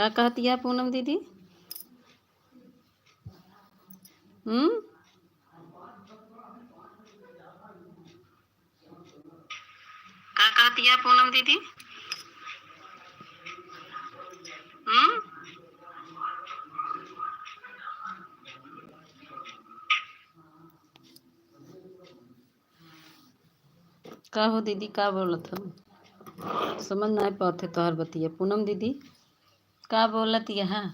का कहती है पूनम दीदी? हम्म। का कहती है पूनम दीदी? हम्म। का हो दीदी, का बोलत हो? समझ ना पाते तोहर बतिया पूनम दीदी, का बोलत यहाँ?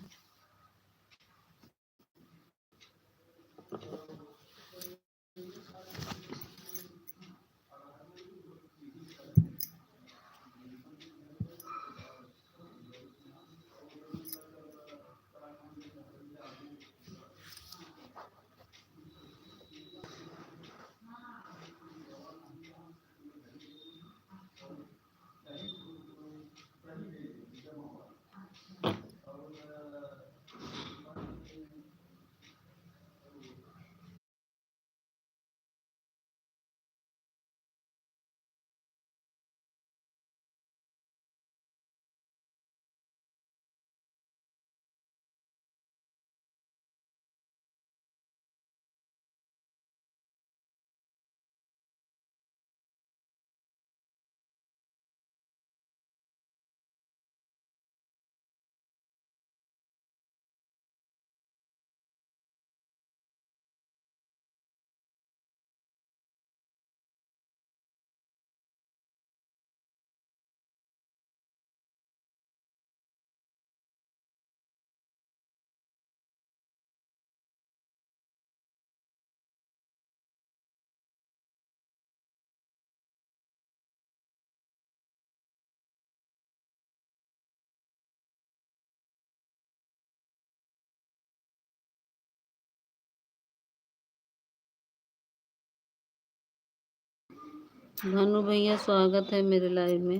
भानु भैया स्वागत है मेरे लाइव में।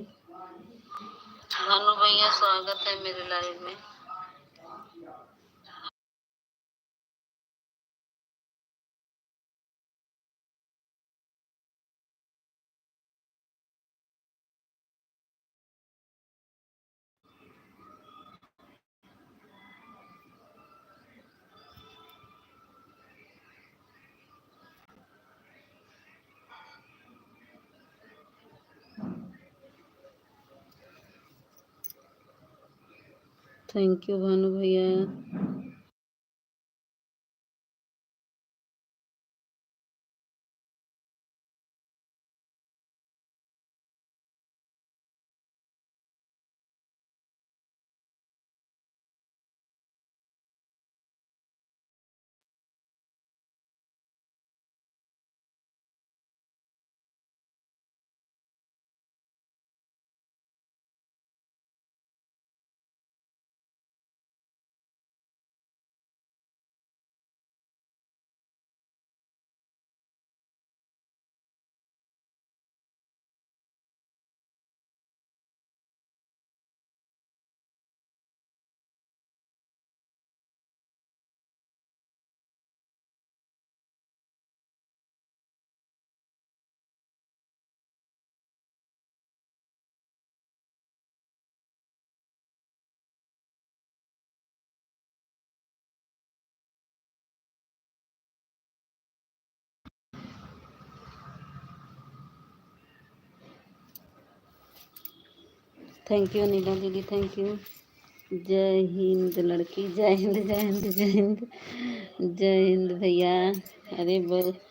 भानु भैया स्वागत है मेरे लाइव में। थैंक यू भानु भैया। थैंक यू नीला दीदी, थैंक यू। जय हिंद लड़की, जय हिंद जय हिंद जय हिंद। जय हिंद भैया। अरे बहुत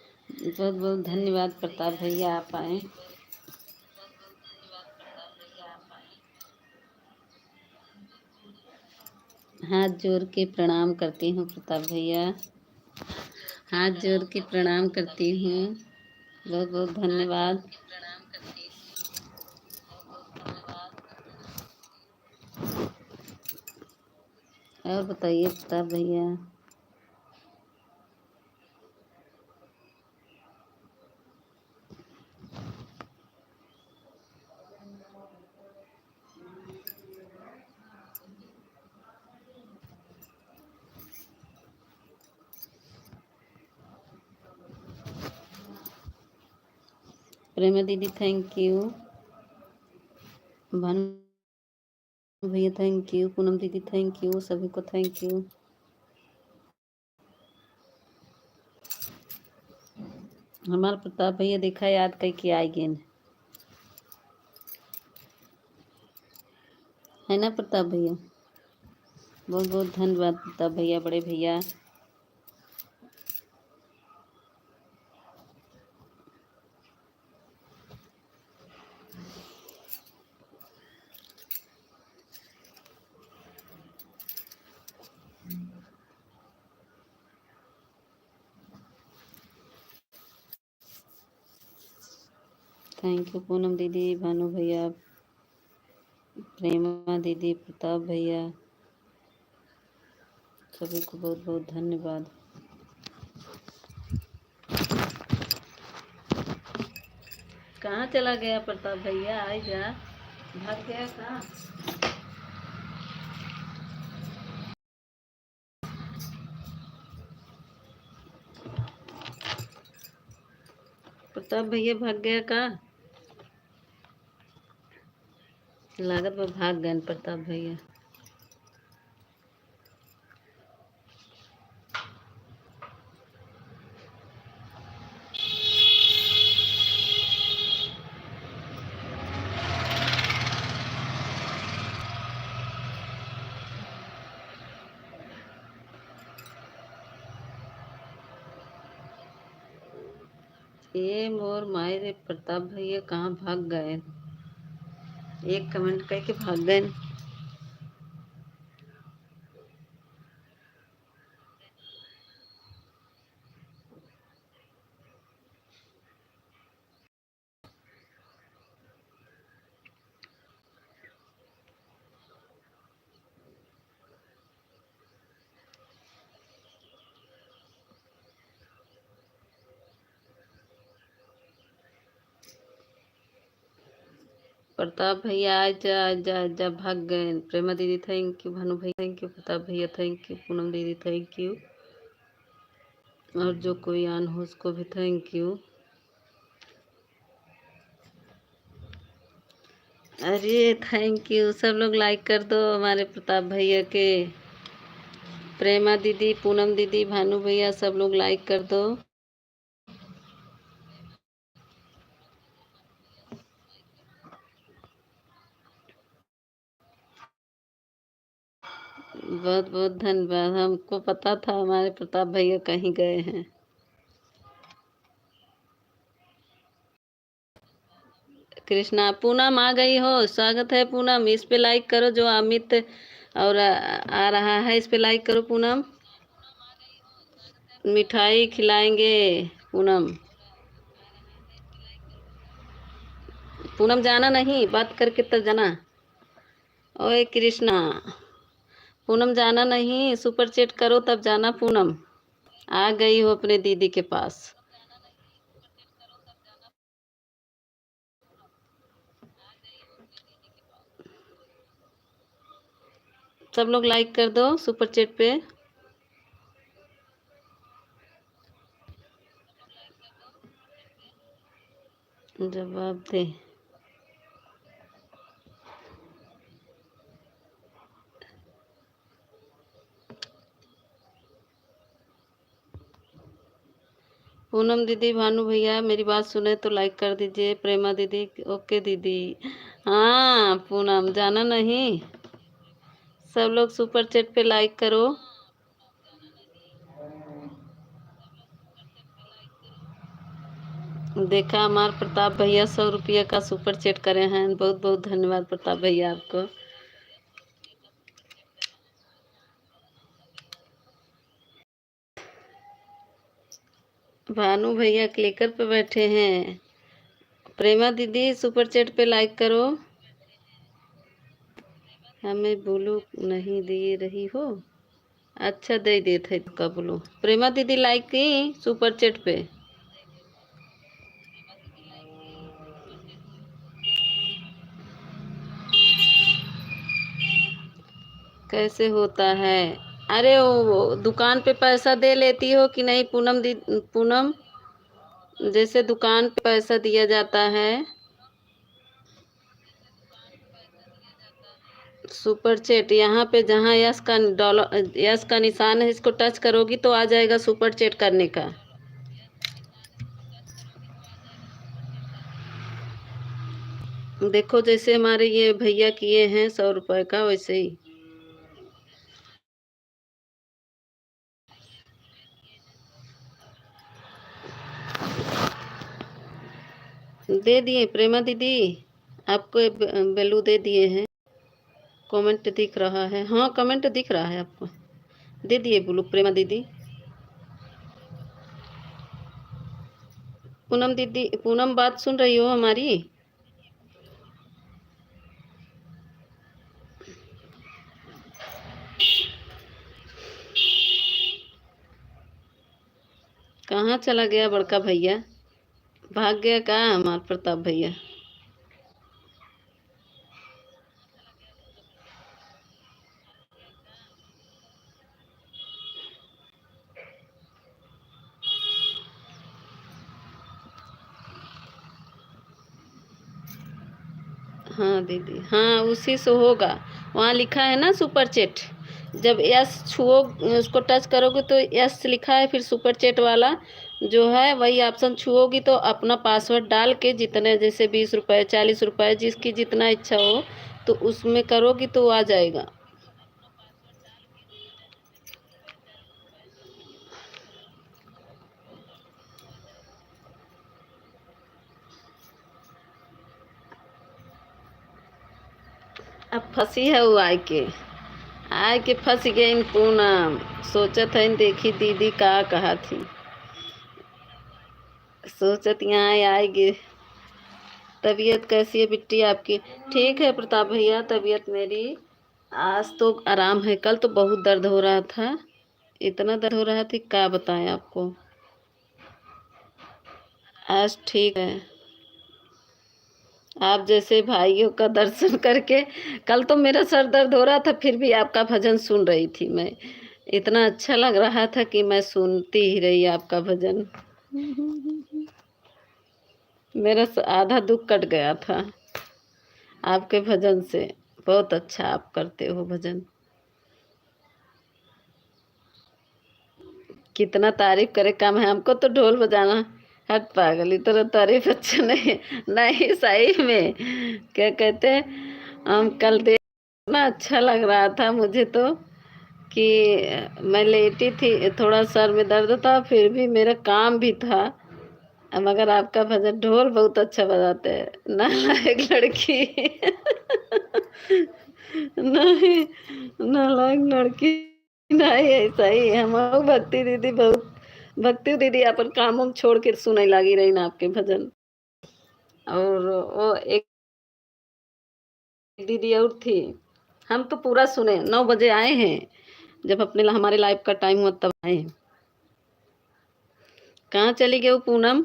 बहुत बहुत धन्यवाद प्रताप भैया, आप आए। हाथ जोड़ के प्रणाम करती हूँ प्रताप भैया, हाथ जोड़ के प्रणाम करती हूँ। बहुत बहुत धन्यवाद। और बताइए प्रताप भैया। प्रेमा दीदी थैंक यू। भानु भैया थैंक यू, पूनम दीदी थैंक यू, सभी को थैंक यू। हमारा प्रताप भैया देखा याद करके आएंगे, है ना प्रताप भैया। बहुत बहुत धन्यवाद प्रताप भैया, बड़े भैया। थैंक यू पूनम दीदी, भानु भैया, प्रेमा दीदी, प्रताप भैया, सभी को बहुत बहुत धन्यवाद। कहाँ चला गया प्रताप भैया, आ जा, भाग गया कहाँ। प्रताप भैया भाग गया कहाँ, लागत में भाग गए प्रताप भैया। ये मोर मायरे प्रताप भैया कहाँ भाग गए, एक कमेंट करके भाग गए। प्रताप भैया आजा आजा आजा, भाग गए। प्रेमा दीदी थैंक यू, भानु भैया थैंक यू, प्रताप भैया थैंक यू, पूनम दीदी थैंक यू, और जो कोई आन हो उसको भी थैंक यू। अरे थैंक यू, सब लोग लाइक कर दो हमारे प्रताप भैया के। प्रेमा दीदी, पूनम दीदी, भानु भैया, सब लोग लाइक कर दो। बहुत बहुत धन्यवाद, हमको पता था हमारे प्रताप भैया कहीं गए हैं। कृष्णा, पूनम आ गई हो, स्वागत है पूनम, इस पे लाइक करो जो अमित और आ रहा है, इस पे लाइक करो पूनम। मिठाई खिलाएंगे पूनम। पूनम जाना नहीं, बात करके तब जाना। ओए कृष्णा, पूनम जाना नहीं, सुपर चैट करो तब जाना पूनम। आ गई हो अपने दीदी के पास। सब लोग लाइक कर दो सुपर चैट पे। जवाब दे। पूनम दीदी, भानु भैया, मेरी बात सुने तो लाइक कर दीजिए। प्रेमा दीदी, ओके दीदी। हाँ पूनम जाना नहीं, सब लोग सुपर चैट पे लाइक करो। देखा हमारे प्रताप भैया 100 रुपये का सुपर चैट करे हैं, बहुत बहुत धन्यवाद प्रताप भैया आपको। भानु भैया क्लिकर पे बैठे हैं। प्रेमा दीदी सुपर चैट पे लाइक करो। हमें बोलो नहीं दे रही हो, अच्छा दे देते का बोलो। प्रेमा दीदी लाइक की सुपर चैट पे। कैसे होता है, अरे वो दुकान पे पैसा दे लेती हो कि नहीं पूनम दी, पूनम जैसे दुकान पे पैसा दिया जाता है, सुपर चैट यहाँ पे जहाँ यस का डॉलर यस का निशान है, इसको टच करोगी तो आ जाएगा सुपर चैट करने का। देखो जैसे हमारे ये भैया किए हैं 100 रुपए का, वैसे ही दे दिए। प्रेमा दीदी आपको बेलू दे दिए हैं। कमेंट दिख रहा है, हाँ कमेंट दिख रहा है आपको। दे दिए बोलो प्रेमा दीदी। पूनम दीदी, पूनम बात सुन रही हो हमारी? कहाँ चला गया बड़का भैया? भाग गया कहाँ हमार प्रताप भैया? हाँ दीदी, हाँ उसी से होगा। वहाँ लिखा है ना सुपर चैट। जब यस छुओ, उसको टच करोगे तो यस लिखा है, फिर सुपर चैट वाला जो है वही ऑप्शन छुओगी तो अपना पासवर्ड डाल के जितने, जैसे 20 रुपए 40 रुपए जिसकी जितना इच्छा हो तो उसमें करोगी तो आ जाएगा। अब फंसी है वो आय के फंस गई पूनम। सोचत है देखी दीदी का कहा थी, सोचत यहाँ आएगी। तबीयत कैसी है बिट्टी आपकी? ठीक है प्रताप भैया, तबीयत मेरी आज तो आराम है। कल तो बहुत दर्द हो रहा था, इतना दर्द हो रहा था क्या बताएं आपको। आज ठीक है। आप जैसे भाइयों का दर्शन करके, कल तो मेरा सर दर्द हो रहा था फिर भी आपका भजन सुन रही थी मैं। इतना अच्छा लग रहा था कि मैं सुनती ही रही आपका भजन। मेरा आधा दुख कट गया था आपके भजन से। बहुत अच्छा आप करते हो भजन। कितना तारीफ करे कम है, हमको तो ढोल बजाना। हट पागल, इतना तारीफ अच्छा नहीं। नहीं सही में, क्या कहते हैं, हम कल देख इतना अच्छा लग रहा था मुझे तो कि मैं लेटी थी, थोड़ा सर में दर्द था फिर भी मेरा काम भी था। मगर आपका भजन ढोल बहुत अच्छा बजाते हैं। नालायक लड़की। नहीं, नालायक लड़की नहीं, ऐसा ही हम भक्ति दीदी बहुत। भक्ति दीदी अपन काम हम छोड़ के सुने लगी रही ना आपके भजन। और वो एक दीदी और थी, हम तो पूरा सुने, 9 बजे आए हैं। जब अपने हमारे लाइफ का टाइम हुआ तब आए हैं। कहाँ चली गई वो पूनम?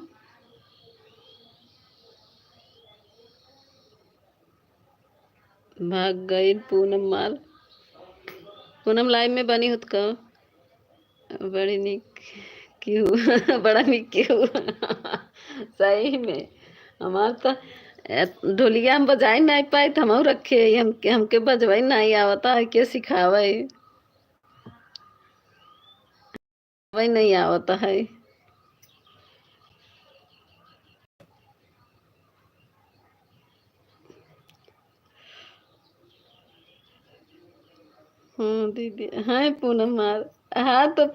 भाग गई पूनम माल। पूनम लाइव में बनी हुत का बड़ी निक क्यों? बड़ा निक क्यों? सही में हमार तो ढोलिया हम बजाई नहीं पाए तो हम रखे हमके बजवाई नहीं आवता है, के सिखावे वही नहीं आवता है। हाँ दीदी, हाँ पूनम मार। हाँ तो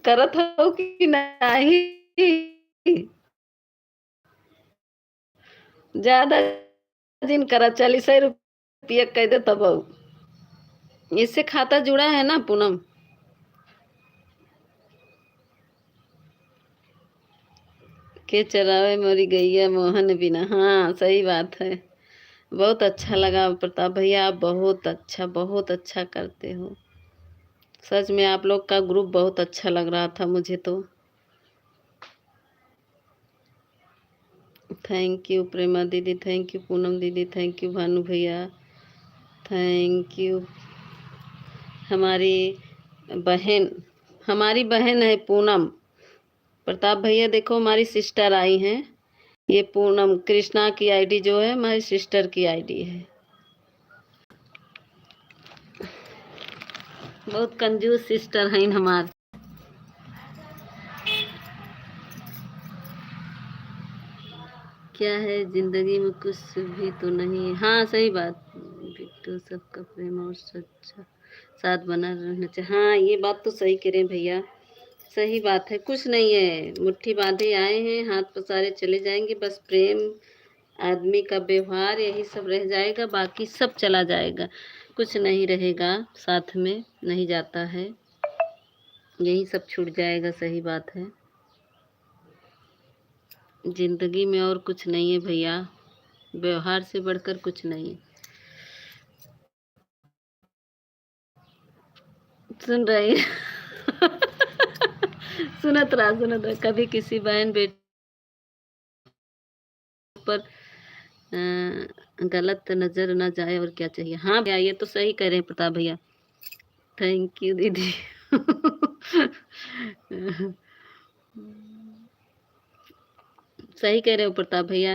करत हो कि नहीं? ज्यादा दिन करा, 40 रुपया कह दे तब। इससे खाता जुड़ा है ना पूनम? के चरावे मोरी गैया मोहन बिना, हाँ सही बात है। बहुत अच्छा लगा प्रताप भैया, आप बहुत अच्छा करते हो। सच में आप लोग का ग्रुप बहुत अच्छा लग रहा था मुझे तो। थैंक यू प्रेमा दीदी, थैंक यू पूनम दीदी, थैंक यू भानु भैया, थैंक यू। हमारी बहन हमारी बहन है पूनम। प्रताप भैया देखो हमारी सिस्टर आई हैं। ये पूनम कृष्णा की आईडी जो है हमारी सिस्टर की आईडी है। बहुत कंजूस सिस्टर हैं हमार। क्या है जिंदगी में कुछ भी तो नहीं है। हाँ सही बात बिट्टू, सबका प्रेम और सच्चा साथ बना रहना चाहिए। हाँ ये बात तो सही कह रहे हैं भैया, सही बात है। कुछ नहीं है, मुट्ठी बांधे आए हैं, हाथ पसारे चले जाएंगे। बस प्रेम, आदमी का व्यवहार, यही सब रह जाएगा, बाकी सब चला जाएगा। कुछ नहीं रहेगा, साथ में नहीं जाता है, यही सब छूट जाएगा। सही बात है, जिंदगी में और कुछ नहीं है भैया, व्यवहार से बढ़कर कुछ नहीं है। सुन रही सुनत रहा। कभी किसी बहन बेटी पर गलत नजर ना जाए और क्या चाहिए। हाँ भैया ये तो सही कह रहे हैं प्रताप भैया। थैंक यू दीदी सही कह रहे हो प्रताप भैया।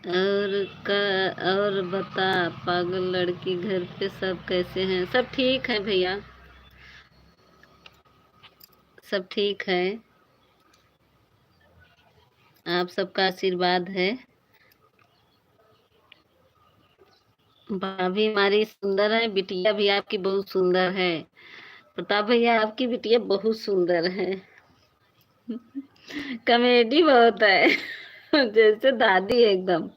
और का और बता पागल लड़की, घर पे सब कैसे हैं? सब ठीक है भैया, सब ठीक है, आप सबका आशीर्वाद है। भाभी हमारी सुंदर है, बिटिया भी आपकी बहुत सुंदर है। प्रताप भैया आपकी बिटिया बहुत सुंदर है, कॉमेडी बहुत है जैसे दादी है एकदम।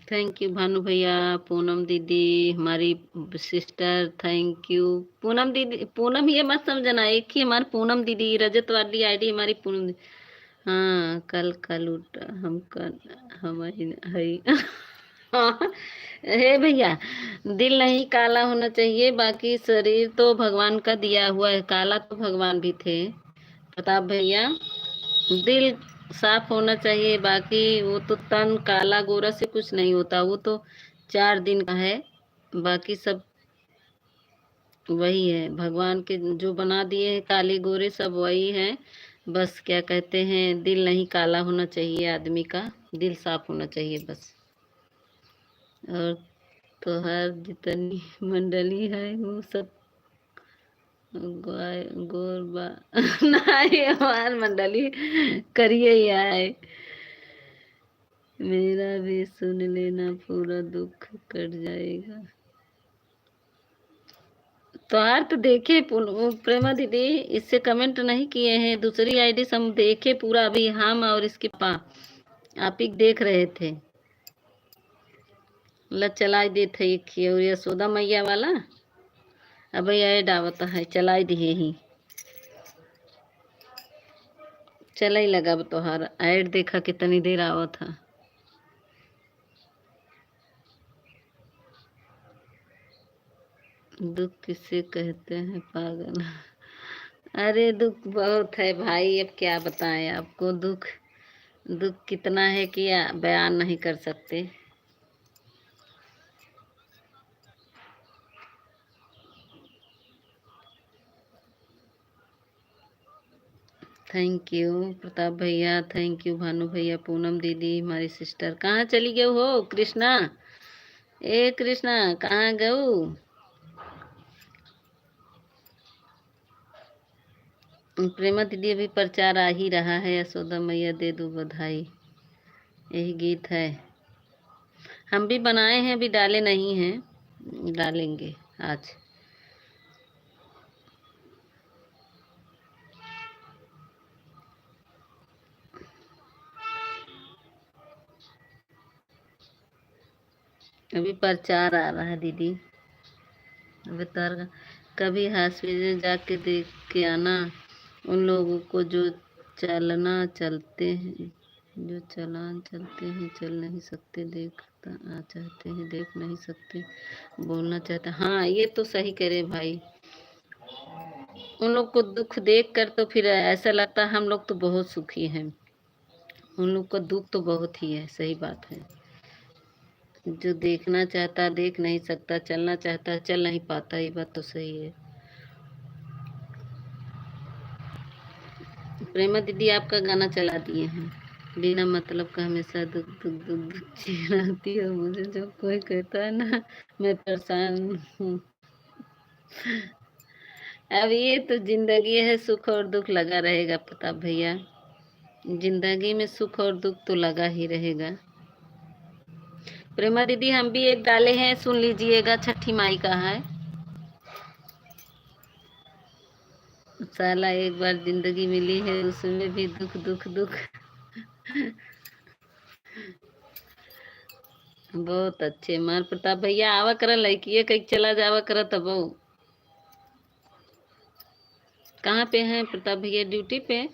थैंक यू भानु भैया, पूनम दीदी हमारी सिस्टर, थैंक यू। पूनम दीदी, पूनम ये मत समझना एक ही हमारी पूनम दीदी, रजत वाली आईडी हमारी पूनम दीदी। हाँ कल कल उठा हम कल हम है हाँ हे भैया, दिल नहीं काला होना चाहिए, बाकी शरीर तो भगवान का दिया हुआ है। काला तो भगवान भी थे प्रताप भैया, दिल साफ होना चाहिए। बाकी वो तो तन काला गोरा से कुछ नहीं होता, वो तो 4 दिन का है। बाकी सब वही है, भगवान के जो बना दिए हैं काले गोरे सब वही है। बस क्या कहते हैं, दिल नहीं काला होना चाहिए आदमी का, दिल साफ होना चाहिए बस। और तो हर जितनी मंडली है वो सब गोरबा नहीं हमार मंडली करिए ही आए। मेरा भी सुन लेना, पूरा दुख कट जाएगा। तो यार तो देखे प्रेमा दीदी इससे कमेंट नहीं किए हैं, दूसरी आईडी से हम देखे पूरा, अभी हम और इसके पापा आप ही देख रहे थे। ला चलाई दे थे एक ही, और यशोदा मैया वाला अब ऐड आवता है, चलाई दिए ही चला ही लगा। अब तोहार ऐड देखा कितनी देर आवा था। दुख किसे कहते हैं पागल, अरे दुख बहुत है भाई, अब क्या बताएं आपको। दुख दुख कितना है कि बयान नहीं कर सकते। थैंक यू प्रताप भैया, थैंक यू भानु भैया, पूनम दीदी हमारी सिस्टर। कहाँ चली गई हो कृष्णा? ए कृष्णा कहाँ गऊ? प्रेमा दीदी अभी प्रचार आ ही रहा है, यशोदा मैया दे दो बधाई, यही गीत है। हम भी बनाए हैं, अभी डाले नहीं हैं, डालेंगे आज। अभी प्रचार आ रहा है दीदी, अभी तर कभी हॉस्पिटल जाके देख के आना उन लोगों को जो चलना चलते हैं, जो चालान चलते हैं, चल नहीं सकते, देखता चाहते हैं देख नहीं सकते, बोलना चाहते। हाँ ये तो सही करे भाई, उन लोग को दुख देख कर तो फिर ऐसा लगता है हम लोग तो बहुत सुखी हैं, उन लोग का दुख तो बहुत ही है। सही बात है, जो देखना चाहता देख नहीं सकता, चलना चाहता चल नहीं पाता, ये बात तो सही है। प्रेमा दीदी आपका गाना चला दिए हैं। बिना मतलब का हमेशा दुख दुख दुख दुख चिढ़ाती हो मुझे, जो कोई कहता है ना मैं परेशान हूँ। अब ये तो जिंदगी है, सुख और दुख लगा रहेगा प्रताप भैया। जिंदगी में सुख और दुख तो लगा ही रहेगा। प्रेमा दीदी हम भी एक डाले हैं, सुन लीजिएगा, छठी माई का है। साला एक बार जिंदगी मिली है, उसमें भी दुख दुख दुख। बहुत अच्छे मार प्रताप भैया आवा कर लड़की कहीं चला जावा कर तब। कहाँ पे हैं प्रताप भैया, ड्यूटी पे?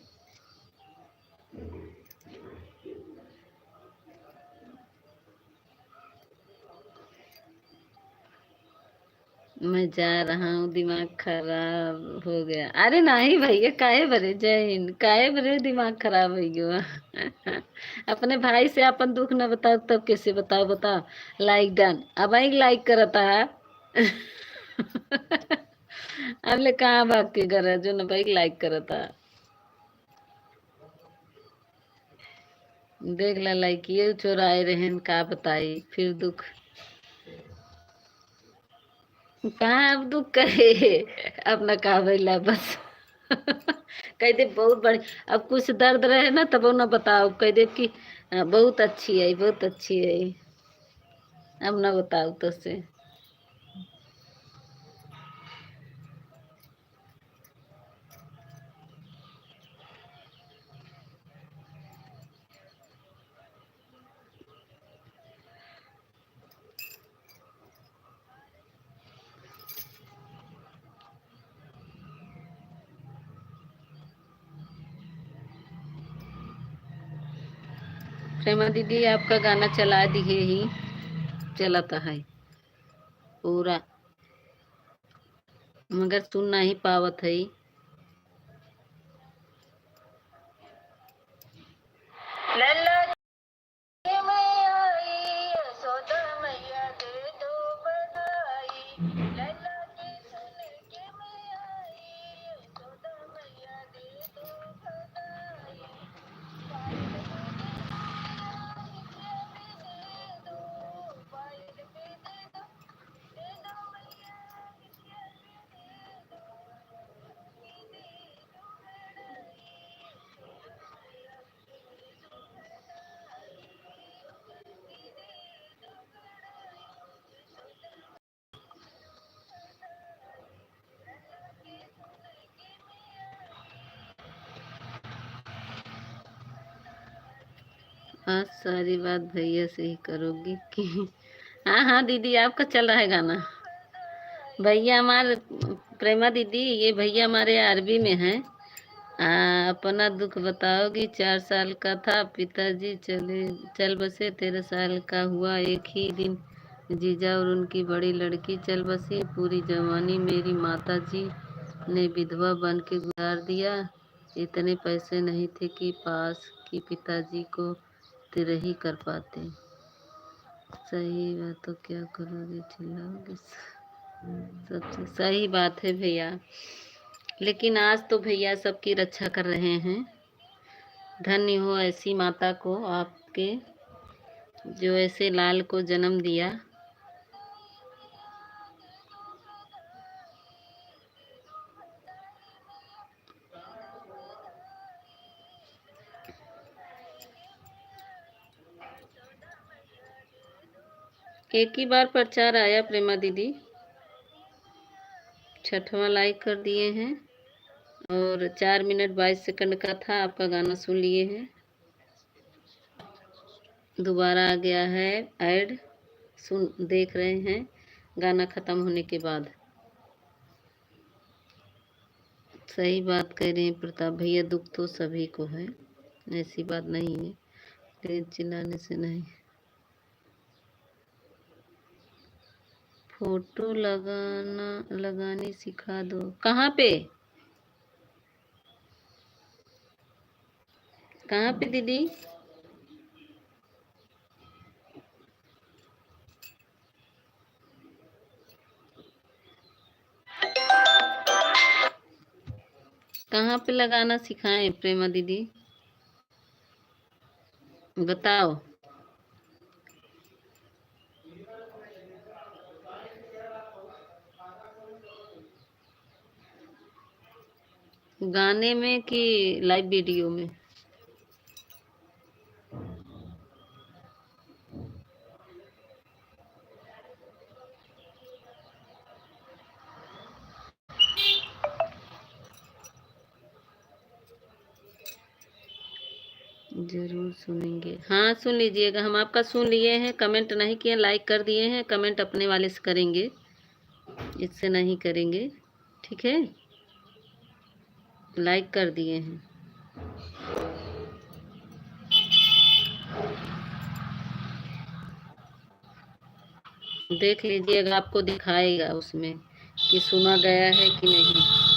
मैं जा रहा हूँ, दिमाग खराब हो गया। अरे नहीं भैया, काहे भरे, जय हिंद, काहे भरे दिमाग खराब हो गया। अपने भाई से अपन दुख न बताओ तब कैसे बताओ, बताओ। लाइक डन, अब आई लाइक करता है। अब ले कहाँ भाग के घर है जो न भाई लाइक करता। देख ला लाइक ये चोराए रहन का बताई फिर दुख। कहाँ अब दुख कहे, अपना कहा भैला बस। कह दे बहुत बड़ी, अब कुछ दर्द रहे ना तब ना बताओ, कह दे कि बहुत अच्छी है, बहुत अच्छी है। अब ना बताओ तो से। प्रेमा दीदी आपका गाना चला दिए ही, चलाता है पूरा, मगर सुन नहीं पावत है। हाँ सारी बात भैया से ही करोगी कि? हाँ हाँ दीदी आपका चल रहा है गाना। भैया हमारे, प्रेमा दीदी ये भैया हमारे आरबी में हैं। अपना दुख बताओगी। 4 साल का था पिताजी चल बसे, 13 साल का हुआ एक ही दिन जीजा और उनकी बड़ी लड़की चल बसी। पूरी जवानी मेरी माता जी ने विधवा बन के गुजार दिया। इतने पैसे नहीं थे कि पास कि पिताजी को तिरही कर पाते। सही बात तो क्या करोगे, चिल्लाओगे। सबसे सही बात है भैया, लेकिन आज तो भैया सबकी रक्षा कर रहे हैं। धन्य हो ऐसी माता को आपके, जो ऐसे लाल को जन्म दिया। एक ही बार प्रचार आया प्रेमा दीदी, 6वां लाइक कर दिए हैं और 4 मिनट 22 सेकंड का था, आपका गाना सुन लिए हैं। दोबारा आ गया है ऐड, सुन देख रहे हैं गाना ख़त्म होने के बाद। सही बात कह रहे हैं प्रताप भैया, दुख तो सभी को है, ऐसी बात नहीं है, लेकिन चिल्लाने से नहीं। फोटो लगानी सिखा दो। कहाँ पे, कहाँ पे दीदी? कहाँ कहाँ पे लगाना सिखाएं प्रेमा दीदी, बताओ। गाने में कि लाइव वीडियो में? जरूर सुनेंगे। हाँ सुन लीजिएगा, हम आपका सुन लिए हैं। कमेंट नहीं किए, लाइक कर दिए हैं। कमेंट अपने वाले से करेंगे, इससे नहीं करेंगे, ठीक है। लाइक कर दिए हैं। देख लीजिएगा, आपको दिखाएगा उसमें कि सुना गया है कि नहीं।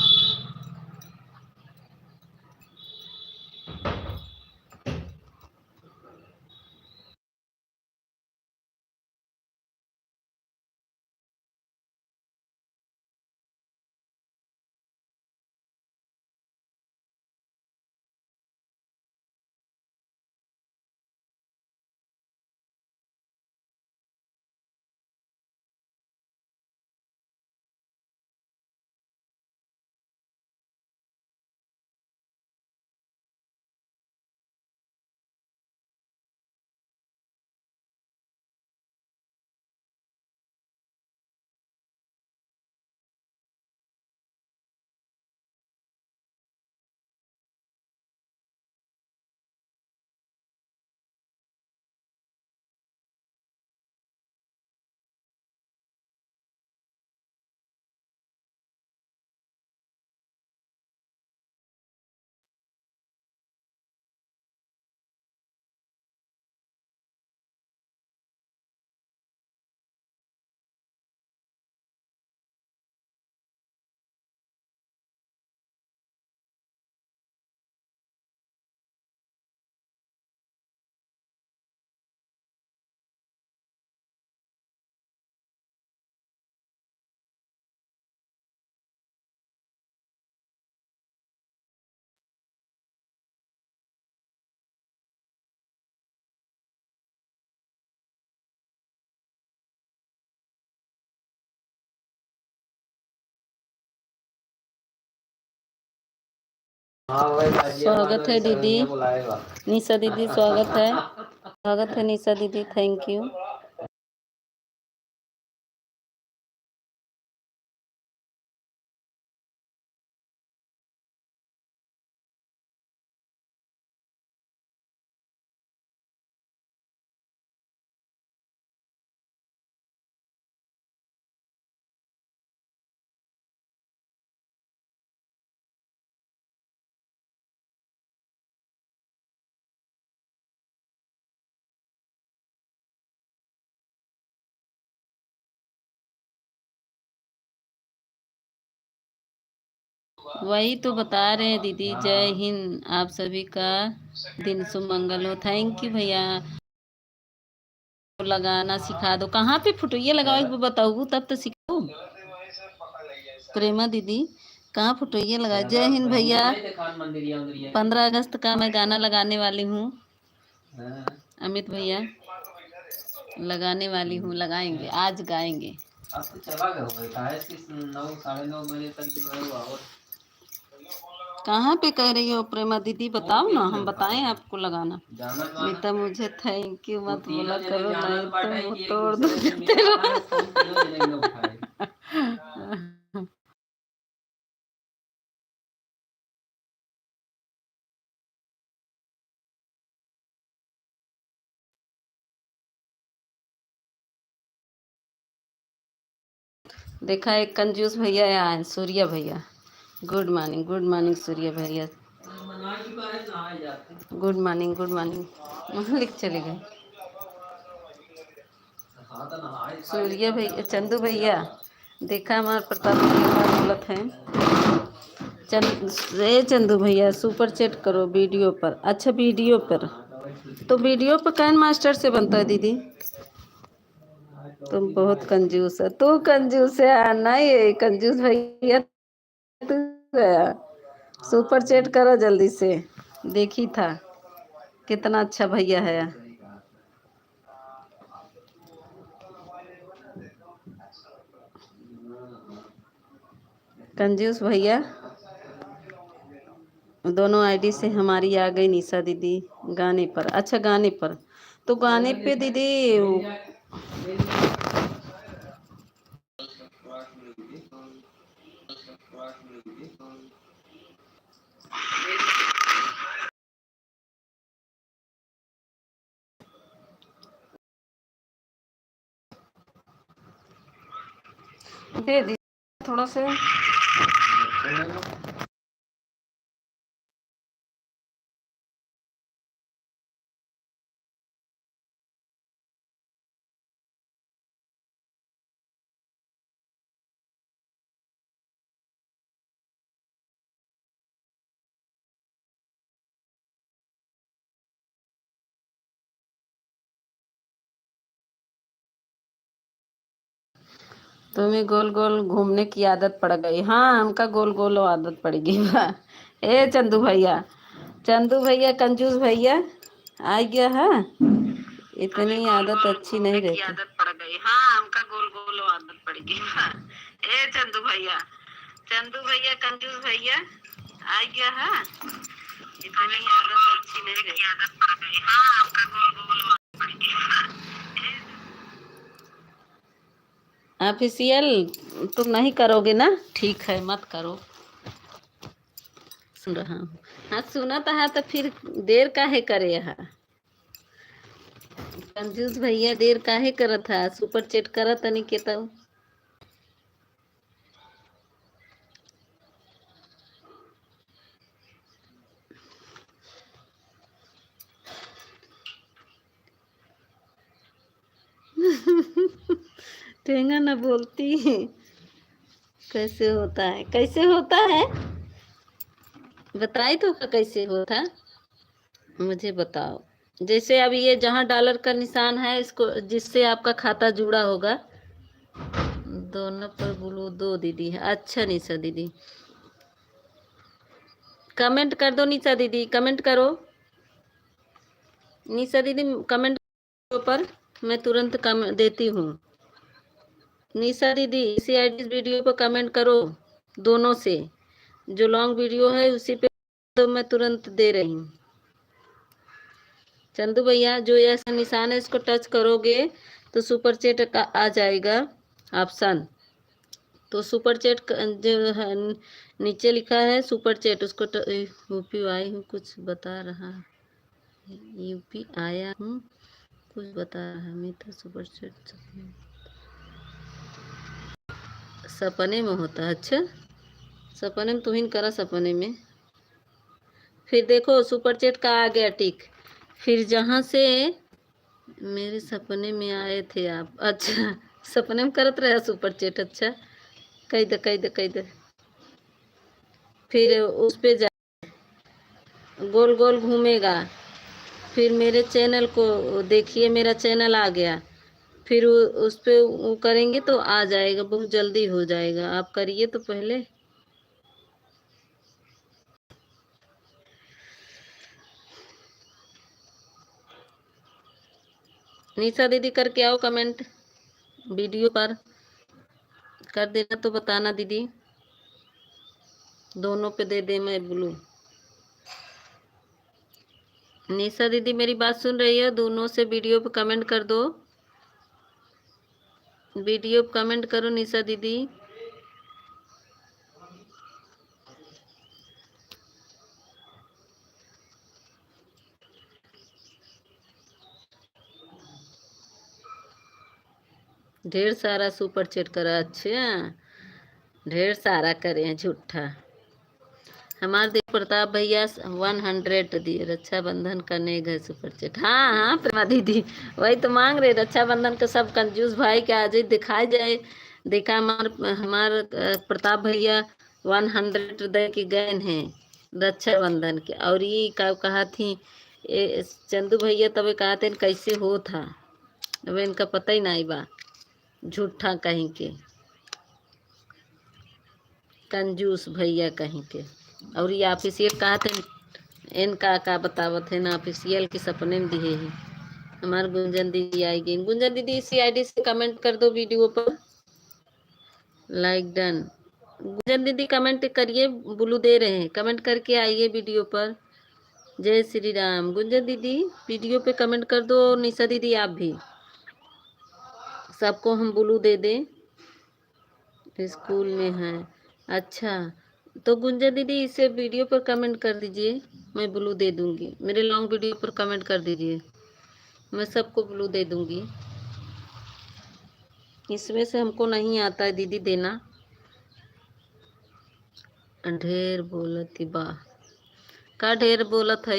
स्वागत है दीदी, निशा दीदी स्वागत है। स्वागत है निशा दीदी, थैंक यू। वही तो बता रहे हैं दीदी। जय हिंद, आप सभी का दिन सुमंगल हो। थैंक यू भैया। लगाना सिखा दो। कहाँ पे फुटइया लगाओ एक बार बताओ, तब तो सीखो। प्रेमा दीदी कहाँ फुटइया लगा। जय हिंद भैया। 15 अगस्त का मैं गाना लगाने वाली हूँ। अमित भैया लगाने वाली हूँ, लगाएंगे, आज गाएंगे। अब तो चला गया है कि 9 साढ़े 9 बजे तक जो है वो और कहाँ पे कह रही हो प्रेमा दीदी, बताओ ना, हम बताएं आपको लगाना। नहीं तो मुझे थैंक यू मत बोला करो, नहीं तो वो तोड़ दो। देखा एक कंजूस भैया यहाँ है, सूर्या भैया। Good morning, good morning Surya भैया। गुड मॉर्निंग, गुड मॉर्निंग लिख चले गए। सूर्या भैया, चंदू भैया देखा हमारे प्रताप भैया बोलत हैं। चंदू भैया सुपर चैट करो वीडियो पर। अच्छा वीडियो पर, तो वीडियो पर कैन मास्टर से बनता है दीदी। तुम बहुत कंजूस है, तू कंजूस है। नहीं कंजूस भैया तू है। सुपर चैट करो जल्दी से, देखी था कितना अच्छा भैया है। कंजूस भैया, दोनों आईडी से हमारी आ गई निशा दीदी गाने पर। अच्छा गाने पर, तो गाने पे दीदी दे दी थोड़ा सा। तुम्हें गोल गोल घूमने की आदत पड़ गई। हाँ, हमका गोल गोल आदत पड़ गई बा। ए चंदू भैया, चंदू भैया कंजूस भैया आ गया है। इतनी आदत अच्छी नहीं रहती। आदत पड़ गई। हाँ, हमका गोल गोल आदत पड़ गई बा। ए चंदू भैया, चंदू भैया कंजूस भैया आ गया है। इतनी आदत अच्छी नहीं रहती। आदत पड़ गई। हाँ, हमका गोल गोल आदत पड़ गई बा। ऑफिशियल तुम नहीं करोगे ना? ठीक है, मत करो। सुन रहा हूँ। हाँ सुना तो है, तो फिर देर काहे करे है? कंजूस भैया देर काहे करत है? सुपर चैट करत नहीं के तो टेंगा ना बोलती। कैसे होता है, कैसे होता है? बताई तो कैसे होता, मुझे बताओ। जैसे अब ये जहाँ डॉलर का निशान है, इसको जिससे आपका खाता जुड़ा होगा, दोनों पर बोलो दो दीदी है। अच्छा निशा दीदी, कमेंट कर दो। निशा दीदी कमेंट करो। निशा दीदी कमेंट पर मैं तुरंत कम देती हूँ। निशा दीदी इसी आईडी वीडियो पर कमेंट करो, दोनों से। जो लॉन्ग वीडियो है उसी पे तो मैं तुरंत दे रही हूँ। चंदू भैया जो ऐसा निशान है इसको टच करोगे तो सुपर चैट का आ जाएगा ऑप्शन। तो सुपर चैट जो है नीचे लिखा है सुपर चैट, उसको यूपी आई हूँ कुछ बता रहा है। यूपी आया हूँ कुछ बता रहा है। मीठा सुपर चैट सपने में होता है। अच्छा, सपने में तुहिन करा सपने में। फिर देखो सुपर चैट का आ गया टिक। फिर जहाँ से मेरे सपने में आए थे आप, अच्छा सपने में करत रहे सुपर चैट। अच्छा कह दे फिर उस पे जा, गोल गोल घूमेगा। फिर मेरे चैनल को देखिए, मेरा चैनल आ गया। फिर उस पे वो करेंगे तो आ जाएगा, बहुत जल्दी हो जाएगा। आप करिए तो पहले। निशा दीदी करके आओ कमेंट वीडियो पर। कर देना तो बताना दीदी, दोनों पे दे दे मैं बोलूँ। निशा दीदी मेरी बात सुन रही है? दोनों से वीडियो पे कमेंट कर दो। वीडियो पे कमेंट करो निशा दीदी। ढेर सारा सुपर चैट करा। अच्छा, ढेर सारा करे हैं झूठा। हमारे देव प्रताप भैया 100 दिए रक्षाबंधन करने गए सुपर चैट। हाँ हाँ प्रेमा दीदी वही तो मांग रहे, रक्षाबंधन के सब कंजूस भाई के आज ही दिखाई जाए। देखा हमार प्रताप भैया 100 दे के गए हैं रक्षाबंधन के। और ये कहा थी चंदू भैया तब कहा थे कैसे हो था, अब इनका पता ही नहीं बा। झूठा कहीं के, कंजूस भैया कहीं के। और ये ऑफिशियल कहा थे इनका का बतावत है ना, ऑफिशियल के सपने में दिए है। हमारे गुंजन दीदी आएगी। गुंजन दीदी इसी आईडी से कमेंट कर दो वीडियो पर। Like done. गुंजन दीदी कमेंट करिए, बुलू दे रहे हैं, कमेंट करके आइए वीडियो पर। जय श्री राम। गुंजन दीदी वीडियो पे कमेंट कर दो, निशा दीदी आप भी, सबको हम ब्लू दे दें। स्कूल में है, अच्छा। तो गुंजन दीदी इसे वीडियो पर कमेंट कर दीजिए, मैं ब्लू दे दूंगी। मेरे लॉन्ग वीडियो पर कमेंट कर दीजिए, मैं सबको ब्लू दे दूंगी। इसमें से हमको नहीं आता है दीदी देना। ढेर बोलती बा का ढेर बोलत है।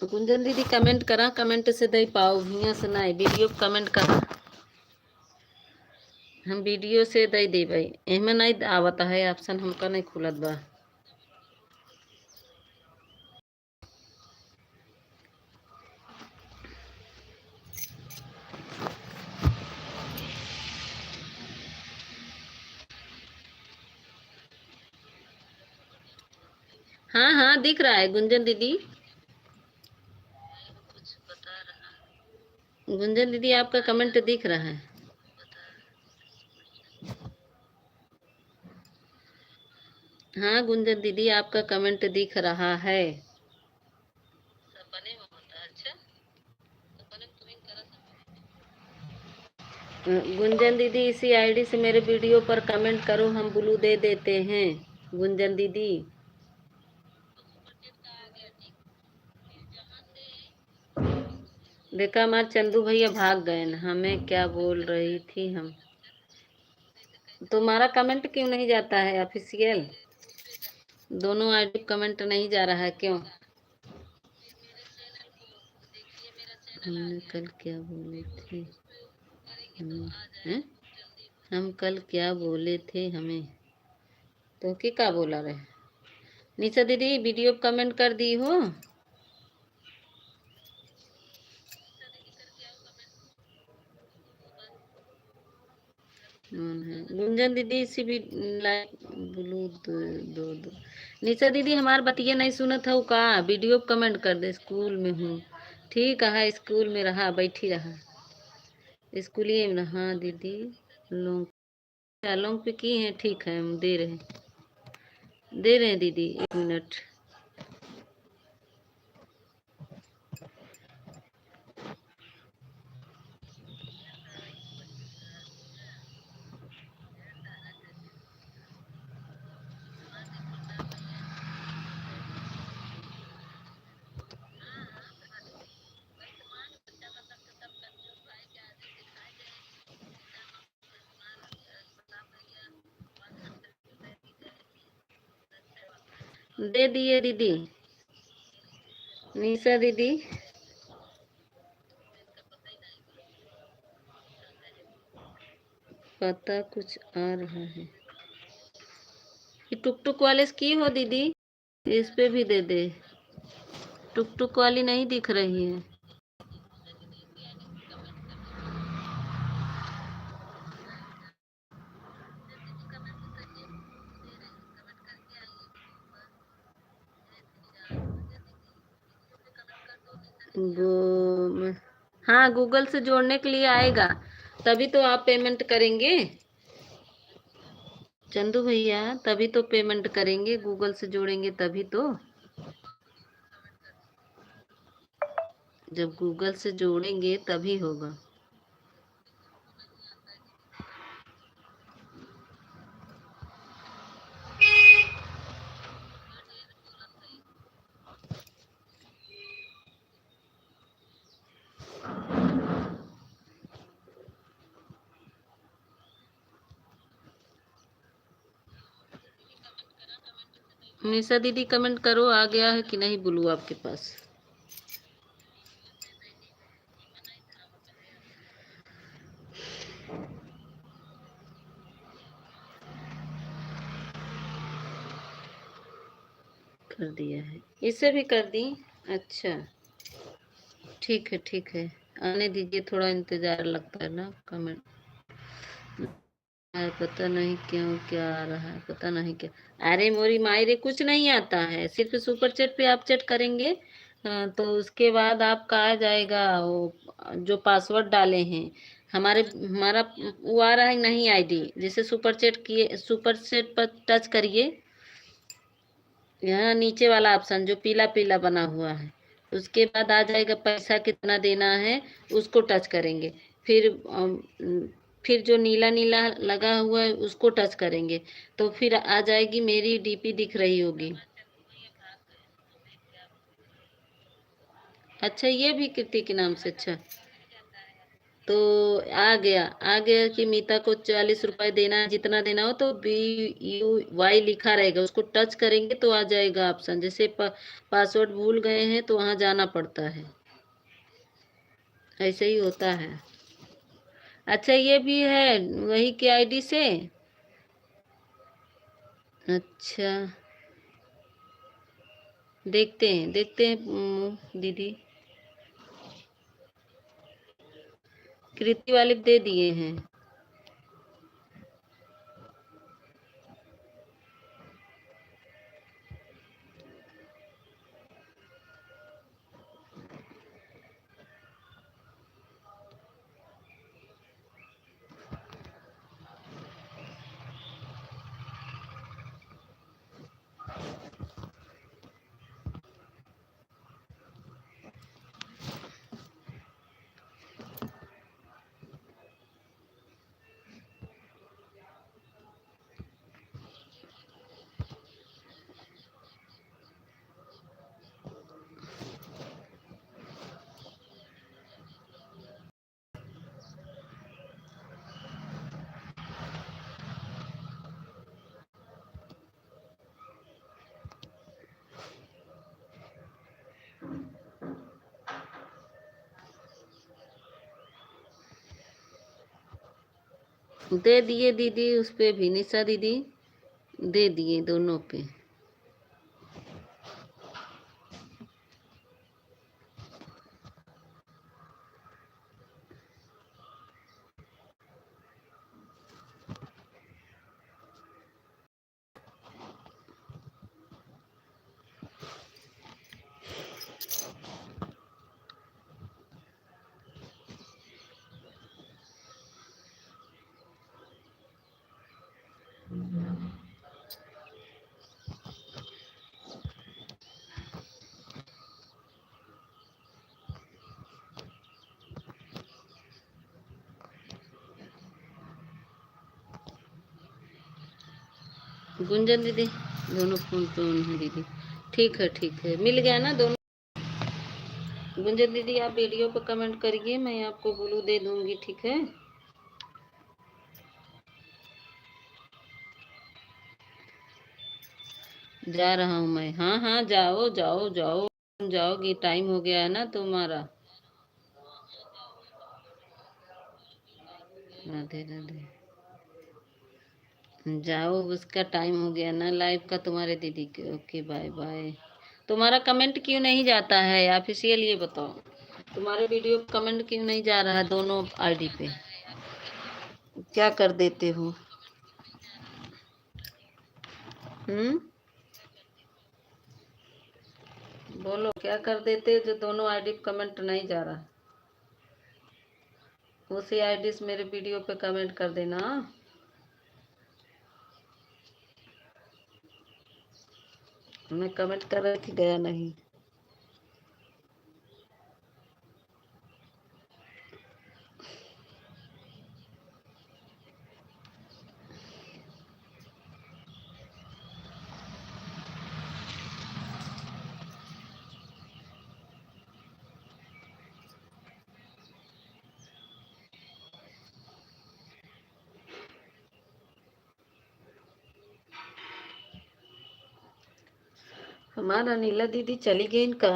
गुंजन दीदी कमेंट करा, कमेंट से दे पाओ हियाँ से नहीं, वीडियो पे कमेंट करा, हम वीडियो से दे दे भाई। एमे नहीं आवता है ऑप्शन, हमका नहीं खुलत बा। हाँ हाँ दिख रहा है गुंजन दीदी। गुंजन दीदी आपका कमेंट दिख रहा है। हाँ गुंजन दीदी आपका कमेंट दिख रहा है। गुंजन दीदी इसी आईडी से मेरे वीडियो पर कमेंट करो, हम ब्लू दे देते हैं। गुंजन दीदी देखा, हमारे चंदू भैया भाग गए न, हमें क्या बोल रही थी हम। तुम्हारा कमेंट क्यों नहीं जाता है ऑफिशियल? दोनों आईडी कमेंट नहीं जा रहा है क्यों? हमने कल क्या बोले थे हमें, हैं? हम कल क्या बोले थे हमें, तो क्या बोला रहे? निशा दीदी वीडियो कमेंट कर दी हो? गुंजन दीदी इसी भी लाइक ब्लू दो। निशा दीदी हमार बतिया नहीं सुनत हो का? वीडियो कमेंट कर दे। स्कूल में हूँ। ठीक है, स्कूल में रहा, बैठी रहा स्कूलिए में। हाँ दीदी लॉन्ग लॉन्ग पे की हैं, ठीक है हम दे रहे हैं दीदी, 1 मिनट। दे दिए दीदी। निशा दीदी पता कुछ आ रहा है। ये टुक टुक वाले से की हो दीदी? इस पे भी दे दे। टुक टुक वाली नहीं दिख रही है। हाँ गूगल से जोड़ने के लिए आएगा, तभी तो आप पेमेंट करेंगे चंदू भैया, तभी तो पेमेंट करेंगे, गूगल से जोड़ेंगे तभी तो। जब गूगल से जोड़ेंगे तभी होगा। निशा दीदी कमेंट करो, आ गया है कि नहीं ब्लू आपके पास? कर दिया है, इसे भी कर दी। अच्छा ठीक है ठीक है, आने दीजिए, थोड़ा इंतजार लगता है ना कमेंट। पता नहीं क्यों क्या आ रहा है, पता नहीं क्या। अरे मोरी मायरे कुछ नहीं आता है, सिर्फ सुपर चैट पे आप चैट करेंगे तो उसके बाद आपका आ जाएगा वो जो पासवर्ड डाले हैं हमारे, हमारा वो आ रहा है नहीं आईडी। जैसे सुपर चैट किए, सुपर चैट पर टच करिए, यहाँ नीचे वाला ऑप्शन जो पीला पीला बना हुआ है, उसके बाद आ जाएगा पैसा कितना देना है, उसको टच करेंगे। फिर फिर जो नीला नीला लगा हुआ है उसको टच करेंगे, तो फिर आ जाएगी मेरी डीपी दिख रही होगी। अच्छा, ये भी कृति के नाम से, अच्छा। तो आ गया कि मीता को 40 रुपए देना है, जितना देना हो, तो BUY लिखा रहेगा, उसको टच करेंगे तो आ जाएगा ऑप्शन। जैसे पासवर्ड भूल गए हैं तो वहां जाना पड़ता है, ऐसे ही होता है। अच्छा, ये भी है वही के आईडी से। अच्छा, देखते हैं दीदी। कृति वाले दे दिए हैं। दे दिए दीदी, उस पे भी निशा दीदी दे दिए दोनों पे। गुंजन दीदी दोनों फोन पे ऑन है दीदी। ठीक है, मिल गया ना दोनों। गुंजन दीदी आप वीडियो पे कमेंट करिए, मैं आपको ब्लू दे दूंगी, ठीक है। जा रहा हूँ मैं, हाँ हाँ, जाओ जाओ जाओ, जाओगी, टाइम हो गया है ना तुम्हारा। राधे राधे। जाओ, उसका टाइम हो गया ना लाइव का तुम्हारे दीदी के। Okay, bye bye. तुम्हारा कमेंट क्यों नहीं जाता है ऑफिशियल, ये बताओ। तुम्हारे वीडियो कमेंट क्यों नहीं जा रहा है दोनों आईडी पे, क्या कर देते हो? हम्म, बोलो क्या कर देते हो जो दोनों आईडी पे कमेंट नहीं जा रहा? उसी आईडी से मेरे वीडियो पे कमेंट कर देना। मैं कमेंट कर रही थी, गया नहीं। हमारा नीला दीदी चली गई इनका।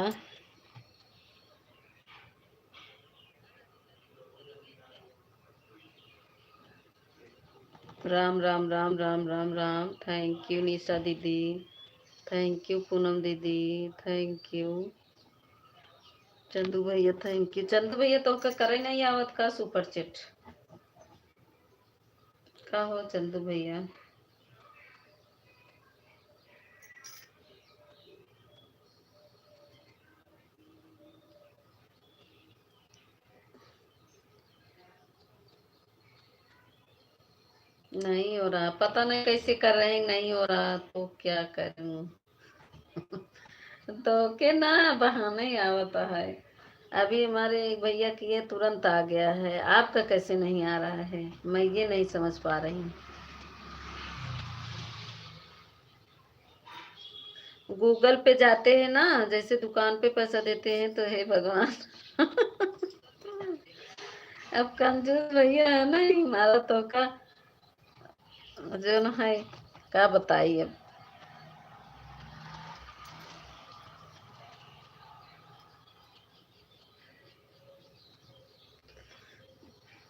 राम राम राम राम राम राम। थैंक यू निशा दीदी, थैंक यू पूनम दीदी, थैंक यू। चंदू भैया थैंक यू। चंदू भैया तो का करे नहीं आवत का सुपर चैट का हो चंदू भैया। नहीं हो रहा, पता नहीं कैसे कर रहे हैं, नहीं हो रहा तो क्या करूं। तो के ना बहाने ही आवता है। अभी हमारे एक भैया की ये तुरंत आ गया है, आपका कैसे नहीं आ रहा है, मैं ये नहीं समझ पा रही हूँ। गूगल पे जाते हैं ना, जैसे दुकान पे पैसा देते हैं तो हे भगवान। अब कंजूस भैया है ना ही हमारा तो का जो न है, क्या बताइए अब।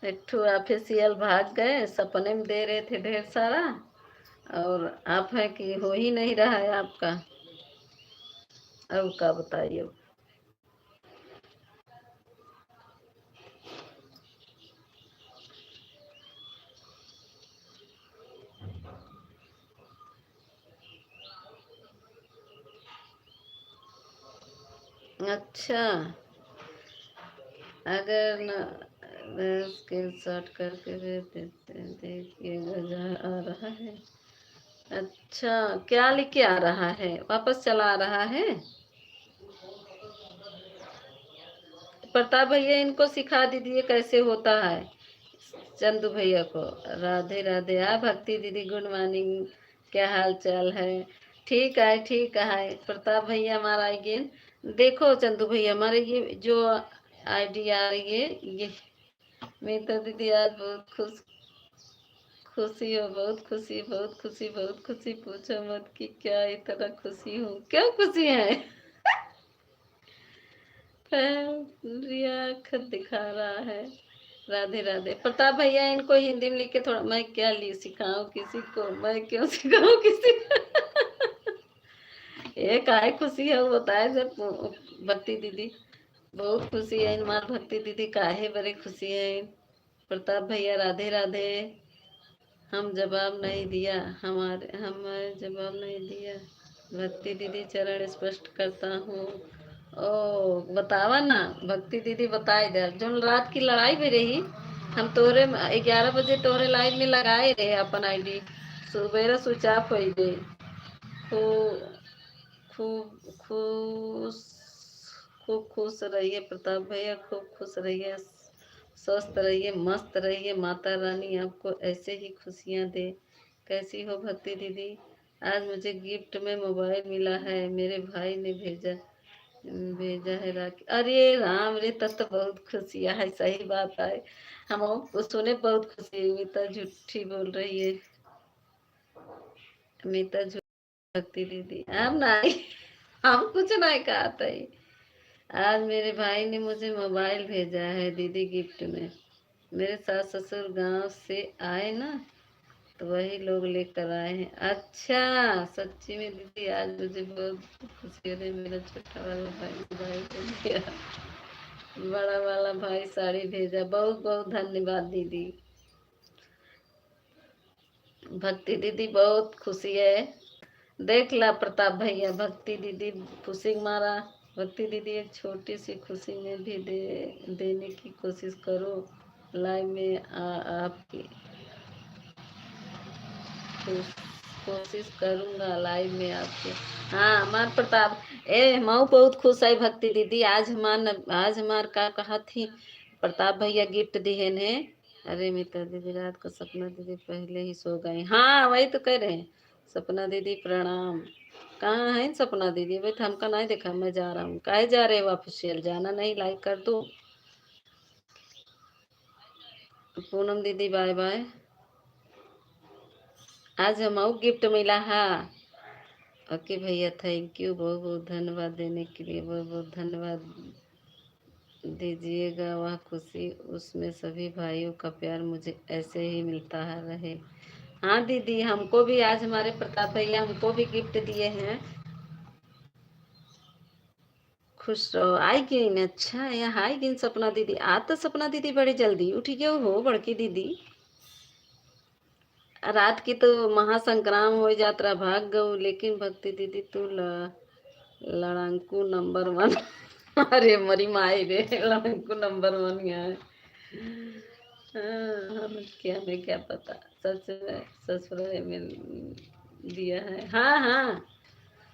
एक ठो ऑफिसियल भाग गए, सपने में दे रहे थे ढेर सारा, और आप है कि हो ही नहीं रहा है आपका। अब क्या बताइए अब। अच्छा, अगर न स्क्रीन शॉट करके भेज देते हैं, देखिएगा जहाँ आ रहा है। अच्छा, क्या लिख के आ रहा है, वापस चला आ रहा है। प्रताप भैया इनको सिखा दीजिए कैसे होता है, चंदू भैया को। राधे राधे। भक्ति दीदी गुड मॉर्निंग, क्या हाल चाल है। ठीक है प्रताप भैया हमारा अगेन। देखो चंदू भैया हमारे ये जो आईडी आ रही है ये, मैं तो दीदी आज बहुत खुशी हो, बहुत खुशी बहुत खुशी बहुत खुशी, पूछो मत कि क्या इतना खुशी हूँ, क्यों खुशी है। रिया खत दिखा रहा है। राधे राधे। प्रताप भैया इनको हिंदी में लिख के थोड़ा, मैं क्या ली सिखाऊं किसी को, मैं क्यों सिखाऊं किसी को। ये काहे खुशी है वो बताए जब। भक्ति दीदी बहुत खुशी है, हमार भक्ति दीदी काहे बड़े खुशी है। प्रताप भैया राधे राधे। हम जवाब नहीं दिया, हमारे जवाब नहीं दिया। भक्ति दीदी चरण स्पष्ट करता हूँ। ओ बतावा ना भक्ति दीदी, बताए दे जो रात की लड़ाई भी रही। हम तोरे 11 बजे तोरे लाइन में लगाए रहे अपन आईडी, सुबेरा स्विच ऑफ हो गई। खूब खूब खुश, खूब खुश रहिए प्रताप भैया, खूब खुश रहिए, स्वस्थ रहिए, मस्त रहिए, माता रानी आपको ऐसे ही खुशियाँ दे। कैसी हो भक्ति दीदी। आज मुझे गिफ्ट में मोबाइल मिला है, मेरे भाई ने भेजा भेजा है राखी। अरे राम रे, तब तो बहुत खुशियाँ है, सही बात है। हम सुने बहुत खुशी हुई, तो झूठी बोल रही है मीता झूठ। भक्ति दीदी हम नहीं, हम कुछ नहीं कहा था। आज मेरे भाई ने मुझे मोबाइल भेजा है दीदी गिफ्ट में। मेरे सास ससुर गांव से आए ना, तो वही लोग लेकर आए हैं। अच्छा सच्ची में दीदी, आज मुझे बहुत खुशी हो रही। मेरा छोटा वाला भाई मोबाइल भेज दिया, बड़ा वाला भाई साड़ी भेजा। बहुत बहुत धन्यवाद दीदी। भक्ति दीदी बहुत खुशी है। देख ला प्रताप भैया, भक्ति दीदी खुशी मारा। भक्ति दीदी एक छोटी सी खुशी में भी देने की कोशिश करो। लाइव में आपकी कोशिश करूंगा, लाइव में आपके। हाँ हमार प्रताप, ए मऊ बहुत खुश है भक्ति दीदी। आज हमार का कहा थी, प्रताप भैया गिफ्ट दिए ने। अरे मित्र दीदी रात को सपना दीदी पहले ही सो गए। हाँ वही तो कह रहे हैं। सपना दीदी प्रणाम। कहाँ है सपना दीदी, भाई हमका नहीं देखा, मैं जा रहा हूँ। काहे जा रहे हो ऑफिशियल, जाना नहीं, लाइक कर दो। पूनम दीदी बाय बाय। आज हमको गिफ्ट मिला है। ओके भैया थैंक यू, बहुत बहुत धन्यवाद देने के लिए, बहुत बहुत धन्यवाद दीजिएगा। वह खुशी उसमें सभी भाइयों का प्यार मुझे ऐसे ही मिलता है रहे। हाँ दीदी, हमको भी आज हमारे प्रताप भैया हमको भी गिफ्ट दिए हैं। खुश रहो। आई गिन, अच्छा या हाय गिन सपना दीदी। आज तो सपना दीदी बड़ी जल्दी उठी क्यों हो बड़की दीदी? रात की तो महासंग्राम हो यात्रा भाग गऊ, लेकिन भक्ति दीदी तू लड़ाकू नंबर वन। अरे मरी माई रे, लड़ाकू नंबर वन यहाँ है। हाँ, हमें क्या पता। सच में ससुराल में दिया है। हाँ हाँ,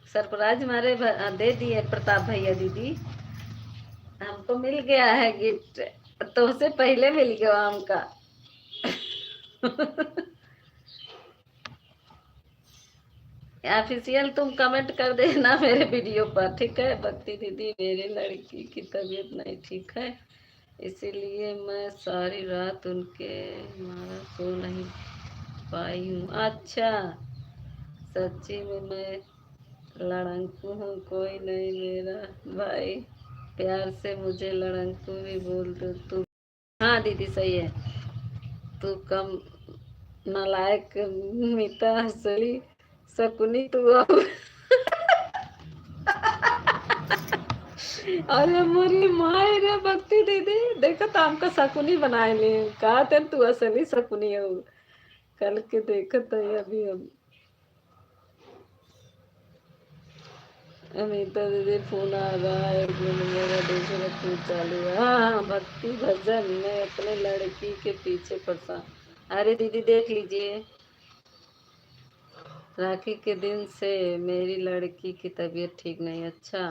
सरप्राइज हमारे दे दिए प्रताप भैया दीदी। हमको मिल गया है गिफ्ट, तो उससे पहले मिल गया हमका। ऑफिशियल तुम कमेंट कर देना मेरे वीडियो पर, ठीक है? भक्ति दीदी मेरी लड़की की तबीयत नहीं ठीक है, इसीलिए मैं सारी रात उनके मारा सो नहीं पाई हूँ। अच्छा, सच्ची में मैं लड़ंकू हूँ, कोई नहीं मेरा भाई, प्यार से मुझे लड़ंकू भी बोल दो तू। हाँ दीदी सही है। तू कम नालायक मीता हसली शकुनी तू अब। अरे मोरी माई रे भक्ति दीदी, देखो तो हमको शकुनी बनाए ले, कहा थे तू असली शकुनी हो। कल के देखो तो अभी हम अमिता दीदी फोन आ रहा है, मेरा दूसरा फोन चालू है। हाँ हाँ, भक्ति भजन में अपने लड़की के पीछे पड़ता। अरे दीदी देख लीजिए, राखी के दिन से मेरी लड़की की तबीयत ठीक नहीं। अच्छा,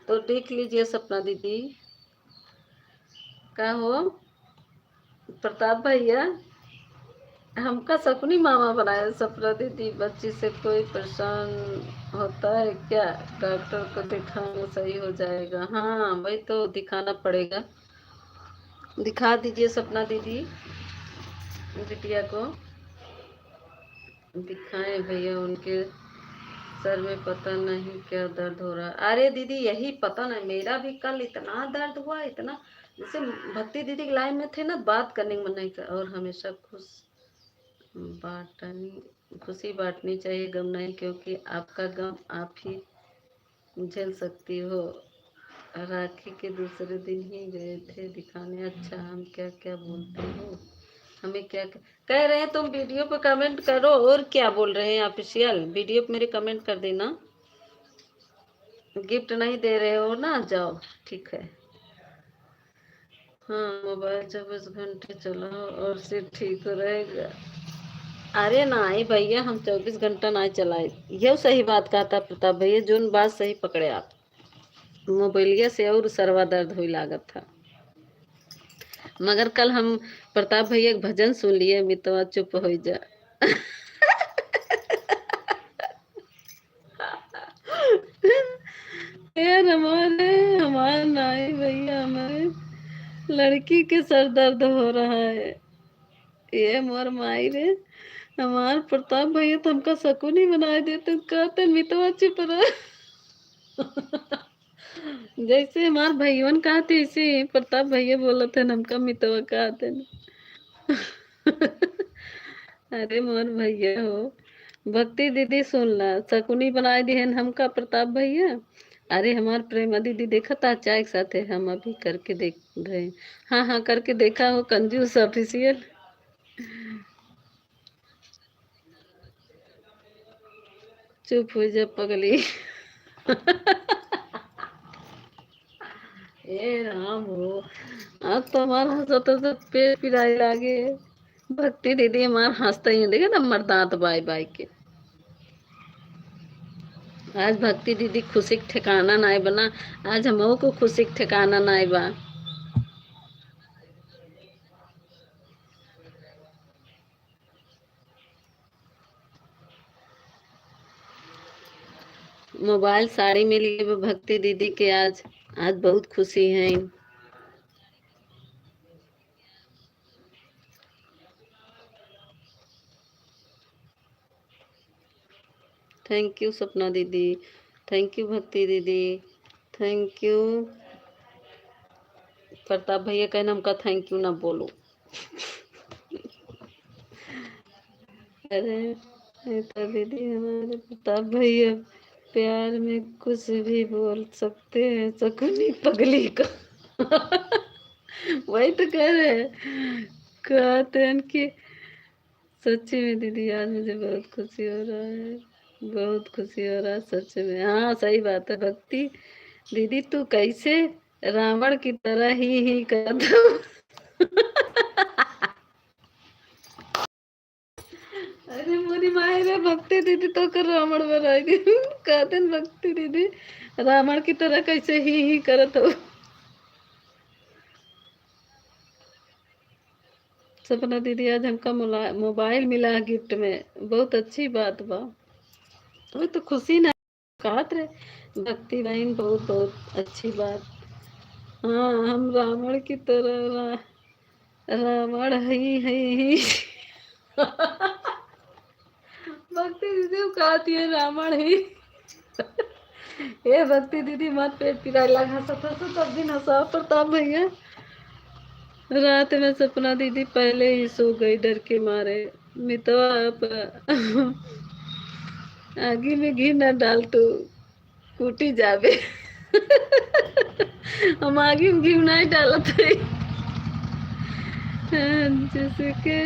तो देख लीजिए सपना दीदी। क्या हो प्रताप भैया, हमका शकुनी मामा बनाया। सपना दीदी बच्ची से कोई परेशान होता है क्या? डॉक्टर को दिखाना सही हो जाएगा। हाँ वही तो दिखाना पड़ेगा। दिखा दीजिए सपना दीदी बिटिया को, दिखाएं भैया। उनके सर में पता नहीं क्या दर्द हो रहा है। अरे दीदी यही पता नहीं, मेरा भी कल इतना दर्द हुआ, इतना। जैसे भक्ति दीदी की लाइन में थे ना, बात करने का मन नहीं कर। और हमेशा खुशी बांटनी चाहिए, गम नहीं, क्योंकि आपका गम आप ही झेल सकती हो। राखी के दूसरे दिन ही गए थे दिखाने। अच्छा, हम क्या क्या बोलते हो, हमें क्या कह रहे हैं? तुम वीडियो पे कमेंट करो, और क्या बोल रहे हैं? ऑफिशियल वीडियो पे मेरे कमेंट कर देना। गिफ्ट नहीं दे रहे हो ना, जाओ ठीक है। हाँ, मोबाइल 24 घंटे चलाओ और सिर ठीक रहेगा। अरे नहीं भैया, हम 24 घंटा नहीं चलाए। यह सही बात कहा था प्रताप भैया, जोन बात सही पकड़े आप। मोबाइलिया से और सरवा दर्द हुई लागत था। मगर कल हम प्रताप भैया के भजन सुन लिए, मितवा चुप हो जा। यार हमारे नाई भैया, हमारे लड़की के सर दर्द हो रहा है। ये मोर माई रे, हमार प्रताप भैया तो हमका शकुनी बनाए देते, कहते मितवा चुप रह। जैसे हमार भैया कहते, इसे प्रताप भैया बोला थे हमका मितवा कहते न। अरे मोर भैया हो। भक्ति दीदी सुनला, शकुनी बनाए दिहन हमका प्रताप भैया। अरे हमार प्रेमा दीदी देखा था चाय के साथ है, हम अभी करके देख रहे हैं। हाँ हाँ, करके देखा हो कंजूस ऑफिशियल। चुप हो जा पगली। ए राम हो, अब तो हमारा हंसते तो पेट पिराई लागे। भक्ति दीदी हमार हंसते ही देखे ना, मर्दांत बाई बाई के। आज भक्ति दीदी खुशी के ठिकाना नहीं बना। आज हम को खुशी के ठिकाना नहीं बा। मोबाइल साड़ी में लिए वो भक्ति दीदी के आज आज बहुत खुशी है। थैंक यू सपना दीदी, थैंक यू भक्ति दीदी, थैंक यू। प्रताप भैया कहना हमका थैंक यू ना बोलो। अरे तो दीदी हमारे प्रताप भैया प्यार में कुछ भी बोल सकते हैं शकुनी पगली को। वही तो कह रहे हैं, कहते हैं कि सच्ची में दीदी आज मुझे बहुत खुशी हो रहा है, बहुत खुशी हो रहा है सच में। हाँ सही बात है भक्ति दीदी, तू कैसे रावण की तरह ही कर दो। अरे मोरी मायरे भक्ति दीदी तो कर रावण बनाएगी। कहते हैं भक्ति दीदी रावण की तरह कैसे ही करत हो। सपना दीदी आज हमका मोबाइल मिला गिफ्ट में, बहुत अच्छी बात बा। वो तो खुशी ना कहत रहे भक्ति बहन, बहुत बहुत अच्छी बात। हाँ हम रावण की तरह रावण ही। भक्ति दीदी वो कहती है रावण ही। ये भक्ति दीदी मत पेट पिराए लगा हंसत तब दिन हंसा प्रताप भैया। रात में सपना दीदी पहले ही सो गई डर के मारे। मितवा आप आगे में घी न डाल तो कूटी जावे। हम आगे में घी नहीं डाला थे। जैसे कि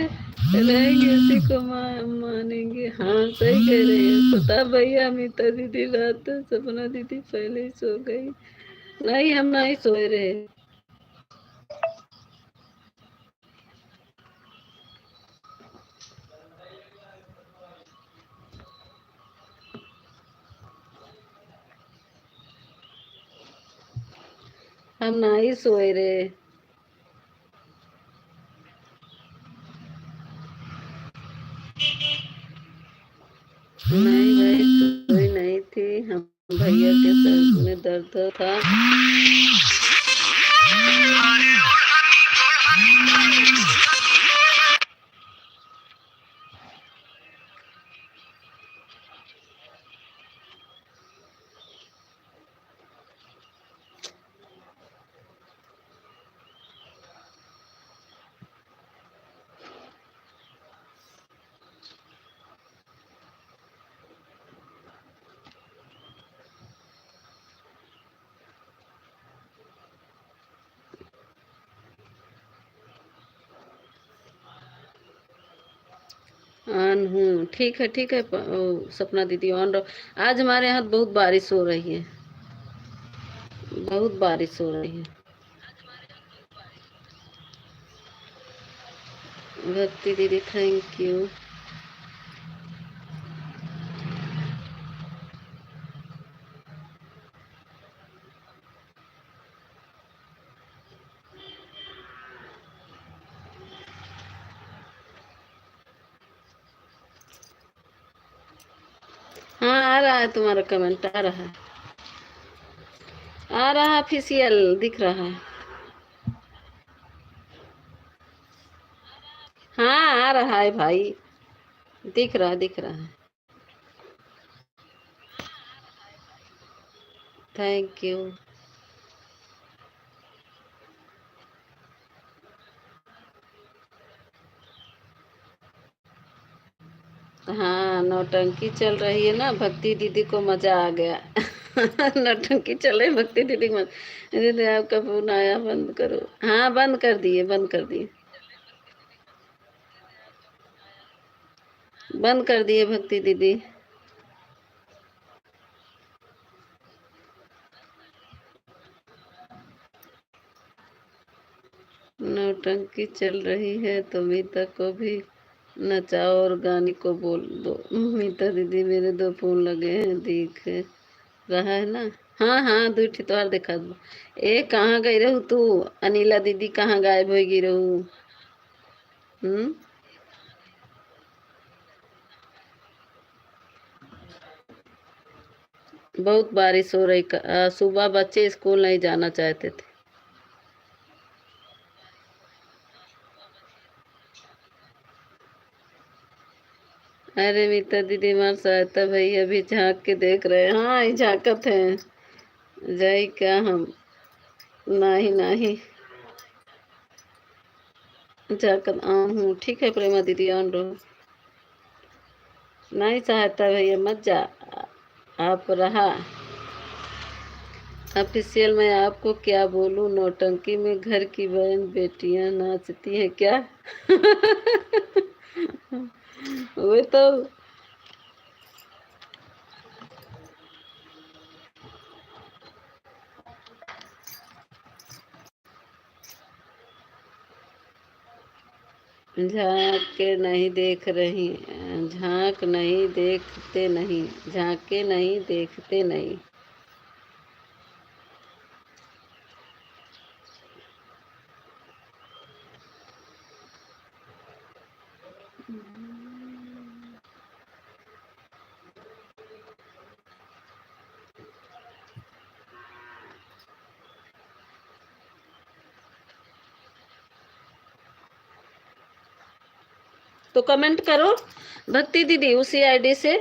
रहेंगे उसी को मानेंगे। हाँ सही कह रही है पता भैया। अमिता दीदी रात सपना दीदी पहले ही सो गई। नहीं हम नहीं सोए रहे। हम नहीं सोए रहे। नहीं भाई सोई नहीं थी हम। भैया के सर में दर्द था। ऑन हूँ ठीक है सपना दीदी ऑन रहो। आज हमारे यहाँ बहुत बारिश हो रही है, बहुत बारिश हो रही है। भक्ति दीदी थैंक यू। हाँ आ रहा है तुम्हारा कमेंट आ रहा है, आ रहा ऑफिशियल दिख रहा है। हाँ आ रहा है भाई, दिख रहा है। Thank you. हाँ नौटंकी चल रही है ना, भक्ति दीदी को मजा आ गया। नौटंकी चल रही भक्ति दीदी को दीदी आपका फोन आया बंद करो। हाँ बंद कर दिए, बंद कर दिए, बंद कर दिए भक्ति दीदी। नौटंकी चल रही है तो मीता को भी नचाओ और गाने को बोल दो। मीता दीदी मेरे दो फोन लगे हैं दिख रहा है ना। हाँ हाँ दूठी तो और दिखा दो। ए कहाँ गई रहू तू, अनिला दीदी कहाँ गायब हो गई रहू। हम्म। बहुत बारिश हो रही सुबह बच्चे स्कूल नहीं जाना चाहते थे। अरे मीता दीदी मार सहायता भाई अभी झांक के देख रहे हैं। हाँ ये झांकत है जय क्या हम। नहीं नहीं झांकत आन हूँ ठीक है प्रेमा दीदी ऑन रहो। नहीं सहायता भैया मत जा। आप रहा ऑफिशियल। मैं आपको क्या बोलूं, नौटंकी में घर की बहन बेटियां नाचती हैं क्या? वो तो झांक के नहीं देख रही, झांक नहीं देखते नहीं, झांके नहीं देखते नहीं। तो कमेंट करो भक्ति दीदी, उसी आईडी से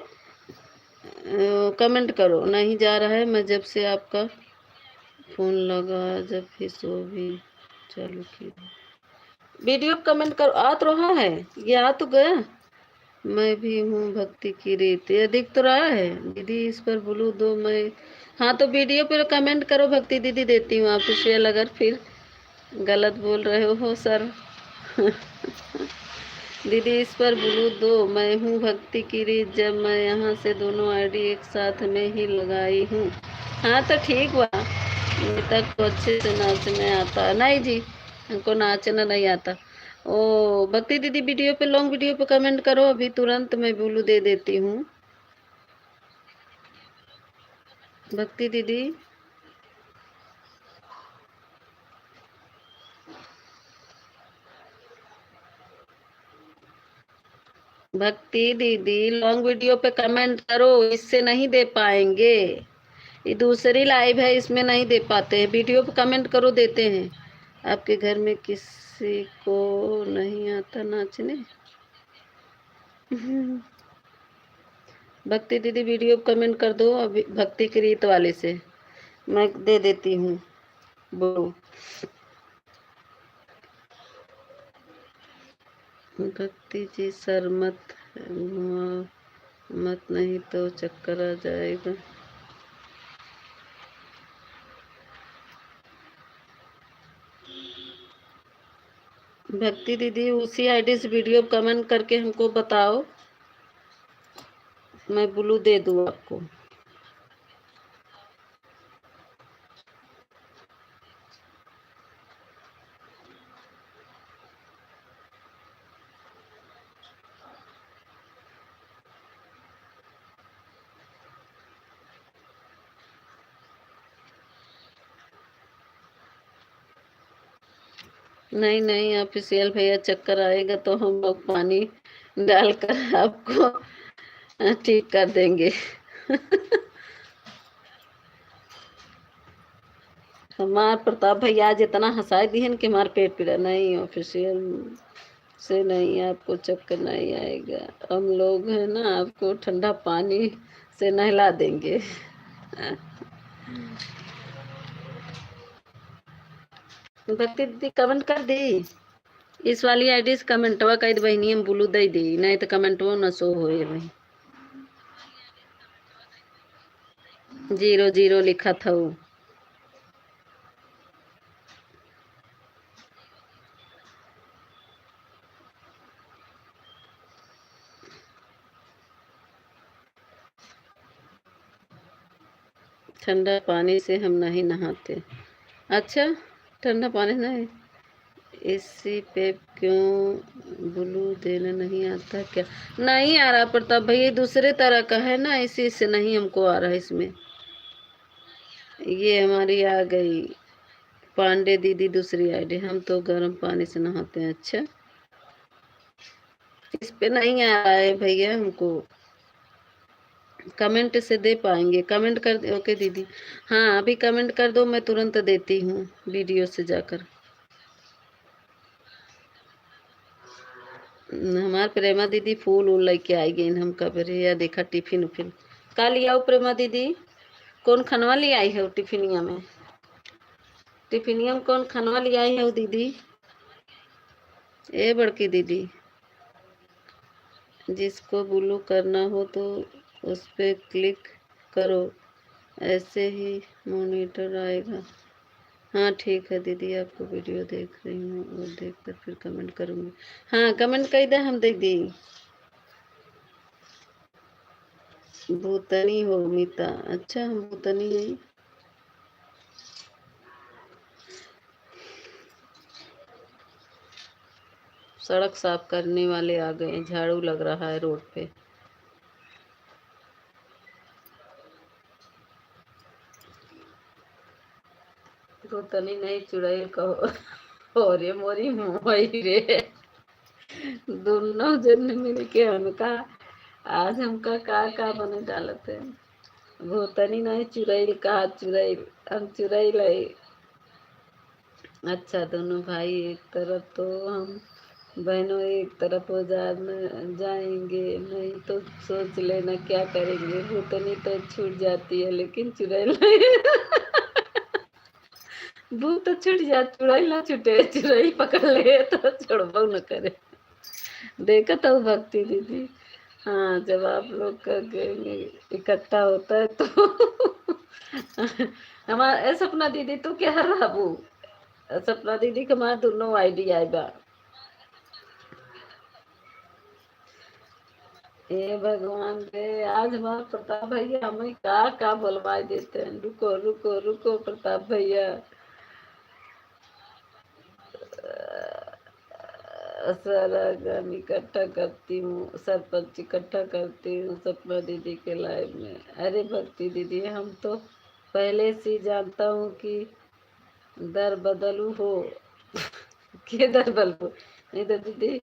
कमेंट करो। नहीं जा रहा है, मैं जब से आपका फोन लगा जब फिर सो भी चालू की वीडियो कमेंट करो। आ तो रहा है, ये आ तो गया। मैं भी हूँ भक्ति की रीत, ये दिख तो रहा है दीदी, इस पर बोलू दो मैं। हाँ तो वीडियो पर कमेंट करो भक्ति दीदी, देती हूँ ऑफिशियल। अगर फिर गलत बोल रहे हो सर। दीदी इस पर बोलू दो, मैं हूँ भक्ति की रीत, जब मैं यहाँ से दोनों आईडी एक साथ में ही लगाई हूँ। हाँ तो ठीक हुआ। तक को अच्छे से नाचने आता नहीं जी, हमको नाचना नहीं आता। ओ भक्ति दीदी वीडियो पे, लॉन्ग वीडियो पे कमेंट करो, अभी तुरंत मैं बोलू दे देती हूँ। भक्ति दीदी, भक्ति दीदी लॉन्ग वीडियो पे कमेंट करो, इससे नहीं दे पाएंगे। ये दूसरी लाइव है, इसमें नहीं दे पाते हैं। वीडियो पे कमेंट करो, देते हैं। आपके घर में किसी को नहीं आता नाचने? भक्ति दीदी वीडियो पे कमेंट कर दो, अभी भक्ति की रीत वाले से मैं दे देती हूँ। बोलो भक्ति जी सर मत मत, नहीं तो चक्कर आ जाएगा। भक्ति दीदी उसी आईडी से वीडियो कमेंट करके हमको बताओ, मैं ब्लू दे दूँ आपको। नहीं नहीं ऑफिशियल भैया, चक्कर आएगा तो हम लोग पानी डालकर आपको ठीक कर देंगे। हमार प्रताप भैया आज इतना हंसाए दिहन कि हमार पेट पीड़ा। नहीं ऑफिशियल से नहीं, आपको चक्कर नहीं आएगा। हम लोग है ना, आपको ठंडा पानी से नहला देंगे। भक्ति दीदी कमेंट कर दी, इस वाली आईडी से कमेंटवा कर बहनी, हम ब्लू दे दी, नहीं तो कमेंटवा न शो होए भाई। 00 लिखा था वो। ठंडा पानी से हम नहीं नहाते। अच्छा, ठंडा पानी नहीं, इसी पे क्यों ब्लू देना नहीं आता क्या? नहीं आ रहा प्रताप भैया, दूसरे तरह का है ना, इसी से नहीं हमको आ रहा है इसमें। ये हमारी आ गई पांडे दीदी दूसरी आईडी, हम तो गर्म पानी से नहाते हैं। अच्छा, इस पे नहीं आ रहा है भैया हमको, कमेंट से दे पाएंगे। कमेंट कर दे, ओके दीदी। हाँ अभी कमेंट कर दो, मैं तुरंत देती हूँ वीडियो से जाकर। हमार प्रेमा दीदी फूल उल लेके आई गई, हम कब या देखा टिफिन उफिन का लिया हो प्रेमा दीदी? कौन खनवा ले आई है टिफिनिया में? टिफिनिया में कौन खनवा ले आई है दीदी? ए बड़की दीदी, जिसको ब्लू करना हो तो उस पर क्लिक करो, ऐसे ही मॉनिटर आएगा। हाँ ठीक है दीदी, आपको वीडियो देख रही हूँ और देख कर फिर कमेंट करूँगी। हाँ कमेंट कर दे हम दीदी। भूतनी हो मीता, अच्छा हम भूतनी है। सड़क साफ करने वाले आ गए, झाड़ू लग रहा है रोड पे। भूतनी नहीं चुड़ैल कहो और ये मोरी मोई रे। दोनों जन मिल के हमका आज हमका का बने डालते हैं। भूतनी नहीं चुड़ैल कहा, चुड़ैल हम चुड़ैल है। अच्छा दोनों भाई एक तरफ तो हम बहनों एक तरफ हो जाएंगे, नहीं तो सोच लेना क्या करेंगे। भूतनी तो छूट जाती है लेकिन चुड़ैल नहीं। भूत तो छूट जा, चुड़ैल ना छूटे, चुड़ैल पकड़ ले तो छोड़बो न करे। देखा तो भक्ति दीदी। हाँ जब आप लोग का इकट्ठा होता है तो हमारा सपना दीदी तू क्या रहबू। सपना दीदी के हमारा दोनों आईडी आएगा। हे भगवान रे, आज हमारा प्रताप भैया हमें का बोलवा देते हैं। रुको रुको रुको प्रताप भैया। सारा गन इकट्ठा करती हूँ, सरपंच इकट्ठा करती हूँ सपना दीदी के लाइव में। अरे भक्ति दीदी हम तो पहले से ही जानता हूँ कि दर बदलू हो। के दर बदलू नहीं तो दीदी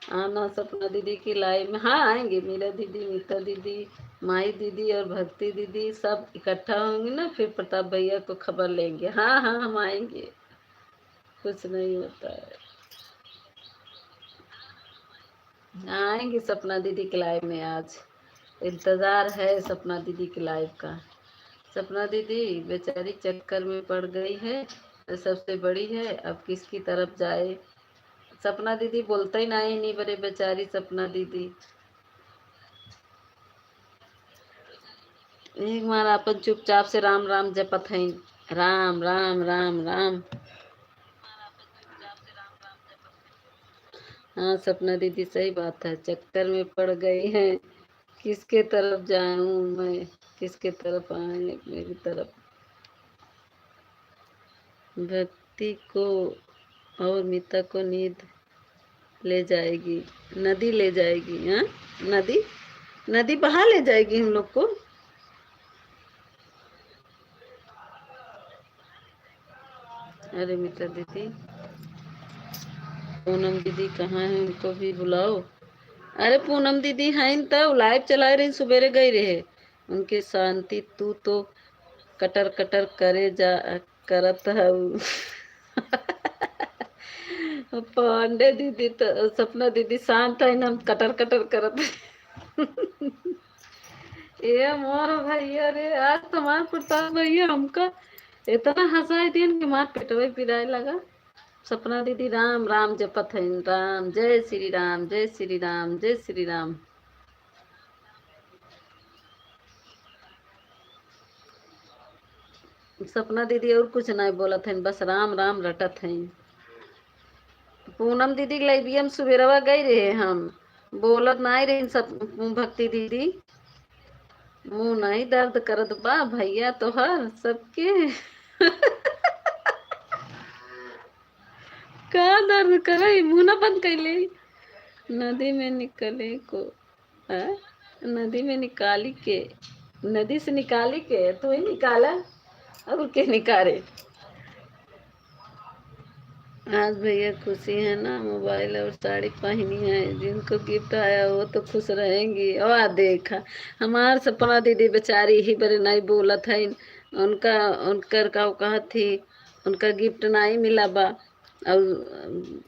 आना सपना दीदी की लाइव में। हाँ आएंगे, मीरा दीदी, मीता दीदी, माई दीदी और भक्ति दीदी सब इकट्ठा होंगे ना, फिर प्रताप भैया को खबर लेंगे। हाँ हाँ हम आएंगे, कुछ नहीं होता है। आएंगे सपना दीदी के लाइव में आज। इंतजार है सपना दीदी के लाइव का। सपना दीदी बेचारी चक्कर में पड़ गई है, सबसे बड़ी है, अब किसकी तरफ जाए। सपना दीदी बोलते ही नहीं बड़े बेचारी सपना दीदी। एक बार अपन चुपचाप से राम राम जपत हैं। राम राम राम राम। हाँ सपना दीदी सही बात है, चक्कर में पड़ गई है। किसके तरफ जाऊं मैं, किसके तरफ आए मेरी तरफ। भक्ति को और मीता को नींद ले जाएगी, नदी ले जाएगी। हाँ नदी, नदी बहा ले जाएगी हम लोग को। अरे मीता दीदी, पूनम दीदी कहाँ है, उनको भी बुलाओ। अरे पूनम दीदी हैं तो लाइव चला रही, सुबेरे गई रहे। उनके शांति तू तो कटर कटर करे जा करत है। पांडे दीदी तो सपना दीदी शांत है ना, हम कटर कटर करत है। ये मोर भैया रे, आज तुम्हार प्रताप भैया हमका इतना हंसाई दिन कि मार पिटवे पिराए लगा। सपना दीदी राम राम जपत है, राम जय श्री राम, जय श्री राम, जय श्री राम। सपना दीदी और कुछ नहीं बोलत है, बस राम राम रटत है। पूनम दीदी के लिए भी हम सुबेरवा गई रहे हम, बोलत नहीं रही सब। भक्ति दीदी मुंह नहीं दर्द करत बा भैया तोहर सबके। का दर्द करे, मुंह ना बंद कर ले। नदी में निकले को आ? नदी में निकाली के, नदी से निकाली के तू ही निकाला और के निकाले। आज भैया खुशी है ना, मोबाइल और साड़ी पहनी है। जिनको गिफ्ट आया वो तो खुश रहेंगी। और देखा हमार सपना दीदी बेचारी ही बड़े नहीं बोलत है। उनका उनकर का कहा थी, उनका गिफ्ट नहीं मिला बा। और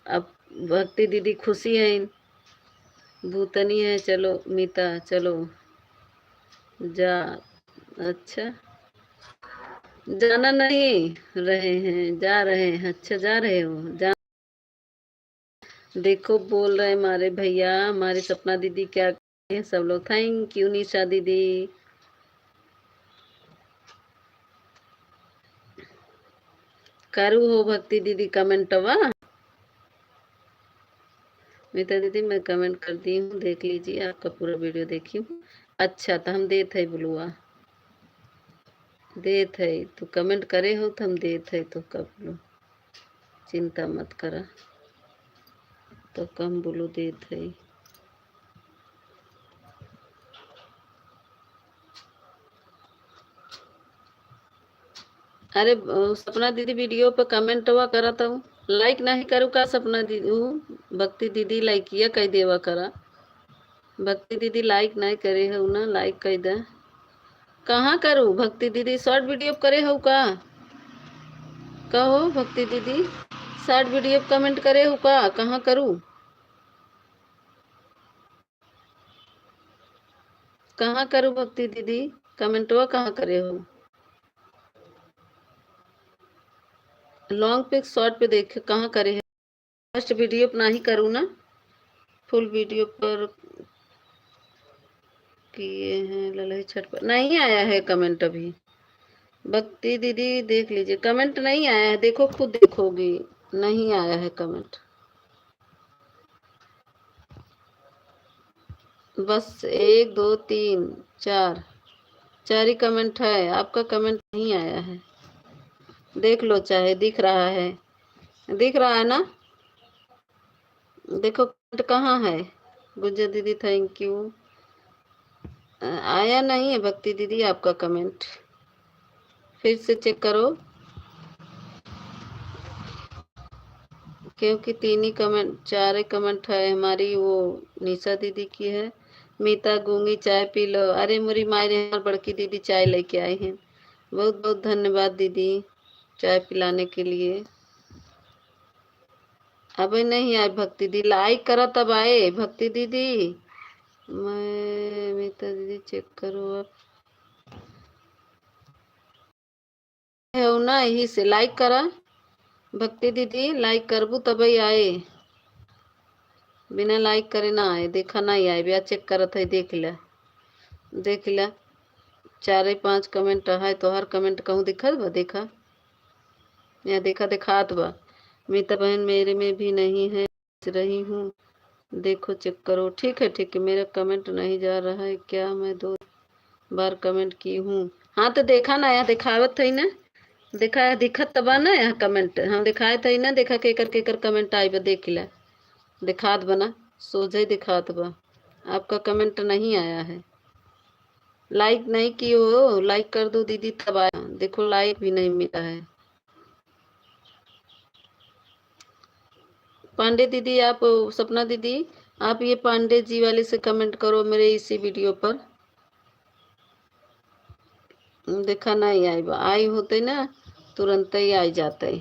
अब भक्ति दीदी खुशी है, भूतनी है। चलो मीता चलो जा। अच्छा जाना नहीं रहे हैं, जा रहे हैं। अच्छा जा रहे हो जा। देखो बोल रहे हमारे भैया, हमारी सपना दीदी क्या हैं सब लोग। थैंक यू निशा दीदी। करू हो भक्ति दीदी कमेंटवा। मीता दीदी मैं कमेंट कर दी हूँ, देख लीजिए, आपका पूरा वीडियो देखी हूँ। अच्छा तो हम देत है बुलुआ, देत है तो कमेंट करे हो तो हम देत है तो कब बोलो, चिंता मत करा, तो कम बोलो देत है। अरे सपना दीदी वीडियो पे कमेंट हुआ करा था, लाइक नहीं करूँ का सपना दीदी? भक्ति दीदी लाइक किया कह देवा करा, भक्ति दीदी लाइक नहीं करे हो ना, लाइक कह दे। कहाँ करूँ भक्ति दीदी? शॉर्ट वीडियो करे हो का? कहो भक्ति दीदी, शॉर्ट वीडियो कमेंट करे हो का? कहाँ करूँ? कहाँ करूँ भक्ति दीदी कमेंटवा कहाँ करे हो? लॉन्ग पे शॉर्ट पे देख कहाँ करे है? फर्स्ट वीडियो पर नहीं करूँ ना, फुल वीडियो पर किए हैं। ललई छठ पर नहीं आया है कमेंट अभी। भक्ति दीदी देख लीजिए, कमेंट नहीं आया है, देखो खुद देखोगी, नहीं आया है कमेंट। बस 1 2 3 4 4 ही कमेंट है, आपका कमेंट नहीं आया है। देख लो चाहे, दिख रहा है, दिख रहा है ना? देखो कमेंट कहाँ है? गुज्जर दीदी थैंक यू। आया नहीं है भक्ति दीदी आपका कमेंट, फिर से चेक करो, क्योंकि 3 ही कमेंट 4 ही कमेंट है। हमारी वो निशा दीदी की है, मीता गूंगी चाय पी लो। अरे मेरी मायरे हमारी बड़की दीदी चाय लेके आई हैं, बहुत बहुत धन्यवाद दीदी चाय पिलाने के लिए। अबे नहीं आए भक्ति दीदी, लाइक करा तब आए भक्ति दीदी। मैं मीता दीदी चेक करो अब है ना, यही से लाइक करा भक्ति दीदी, लाइक करबू तभी आए, बिना लाइक करे ना आए, देखा नहीं आए भैया, चेक करत है, देख ले देख ले, 4 5 कमेंट है तो हर कमेंट कहूँ दिखत बा, देखा या देखा दिखात बा। मीता बहन मेरे में भी नहीं है, रही हूँ, देखो चेक करो। ठीक है ठीक है, मेरा कमेंट नहीं जा रहा है क्या? मैं 2 बार कमेंट की हूँ। हाँ तो देखा ना, यहाँ दिखावत थी ना, देखा दिखत तबा ना यहाँ कमेंट, हाँ दिखाए थे ना, देखा केकर कमेंट आई बा, देख ले, दिखात बना, सोझे दिखात बा, आपका कमेंट नहीं आया है। लाइक नहीं की हो, लाइक कर दो दीदी तब आया, देखो लाइक भी नहीं मिला है। पांडे दीदी आप, सपना दीदी आप ये पांडे जी वाले से कमेंट करो मेरे इसी वीडियो पर, देखा नहीं आई बा, आई होते ना तुरंत ही आई जाते,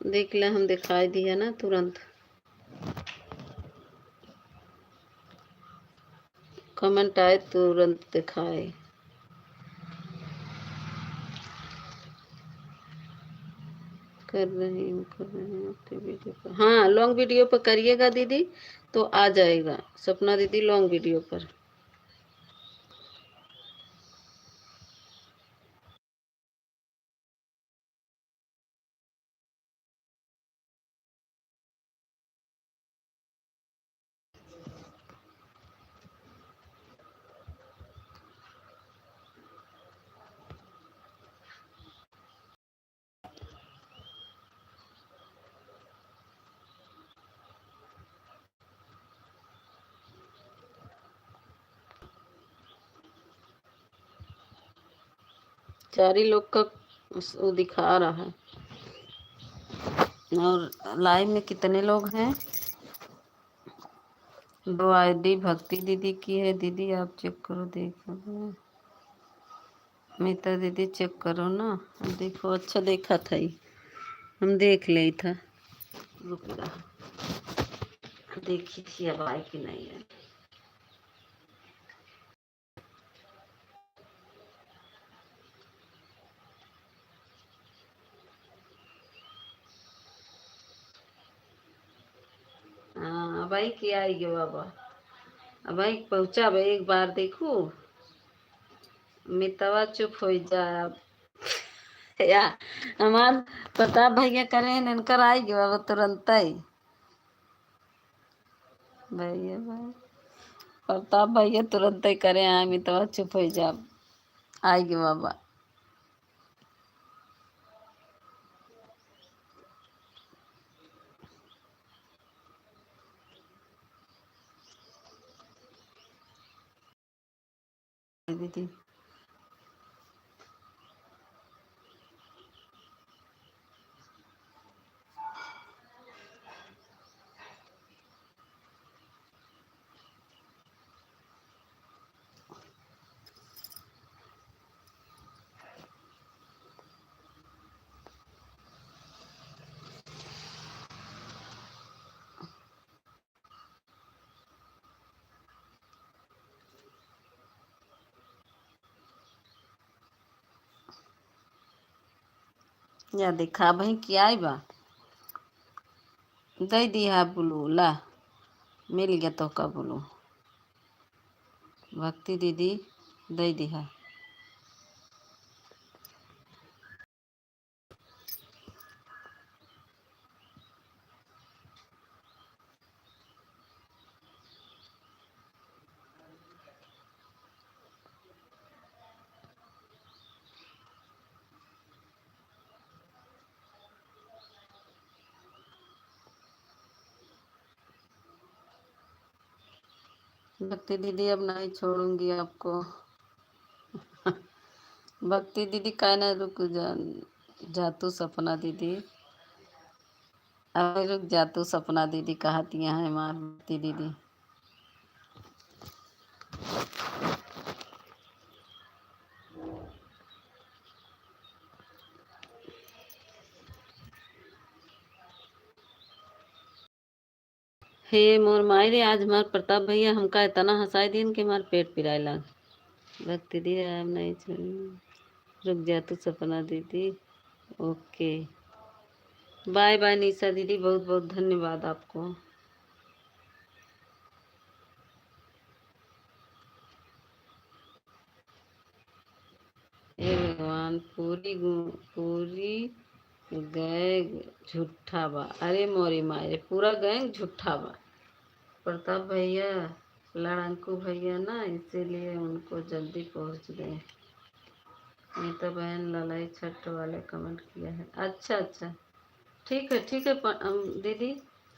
देख ले हम दिखाई दिया ना तुरंत, कमेंट आए तुरंत दिखाए। कर रही हूँ आपके वीडियो पर, हाँ लॉन्ग वीडियो पर करिएगा दीदी तो आ जाएगा सपना दीदी लॉन्ग वीडियो पर। 4 ही लोग का वो दिखा रहा है, और लाइव में कितने लोग हैं? 2 आईडी भक्ति दीदी की है, दीदी आप चेक करो, देखो मीता दीदी चेक करो ना, देखो अच्छा देखा था ही, हम देख ले था, रुक रहा देखी थी, अब आई कि नहीं है। हाँ अब आई कि आई गे बाबा, अब आई पहुँचा भाई, एक बार देखू मितवा चुप हो जा, या हमार प्रताप भैया करे इनकर आई गया वो तुरंत ही भैया भाई प्रताप भैया तुरंत ही करे आमी तो चुप हो जा आई गए बाबा दीदी या देखा भाई क्या आई बा दे दिया बोलू ला मिल गया तो का बोलू भक्ति दीदी दे दिया भक्ति दीदी अब नहीं छोड़ूंगी आपको भक्ति दीदी का ना रुक जा तू सपना दीदी अरे रुक जा तू सपना दीदी कहती हैं मार भक्ति दीदी हे मोर मायरे आज हमार प्रताप भैया हमका इतना हंसाई दिन के हमार पेट पिराए लग भक्ति दीदी अब नहीं छोड़ूंगी रुक जा तू सपना दीदी ओके बाय बाय निशा दीदी बहुत बहुत धन्यवाद आपको हे भगवान पूरी गैंग झूठा बा अरे मोरी मारे पूरा गैंग झूठा बा प्रताप भैया लड़ाकू भैया ना इसीलिए उनको जल्दी पहुंच गए नीता बहन ललाई छठ वाले कमेंट किया है अच्छा अच्छा ठीक है दीदी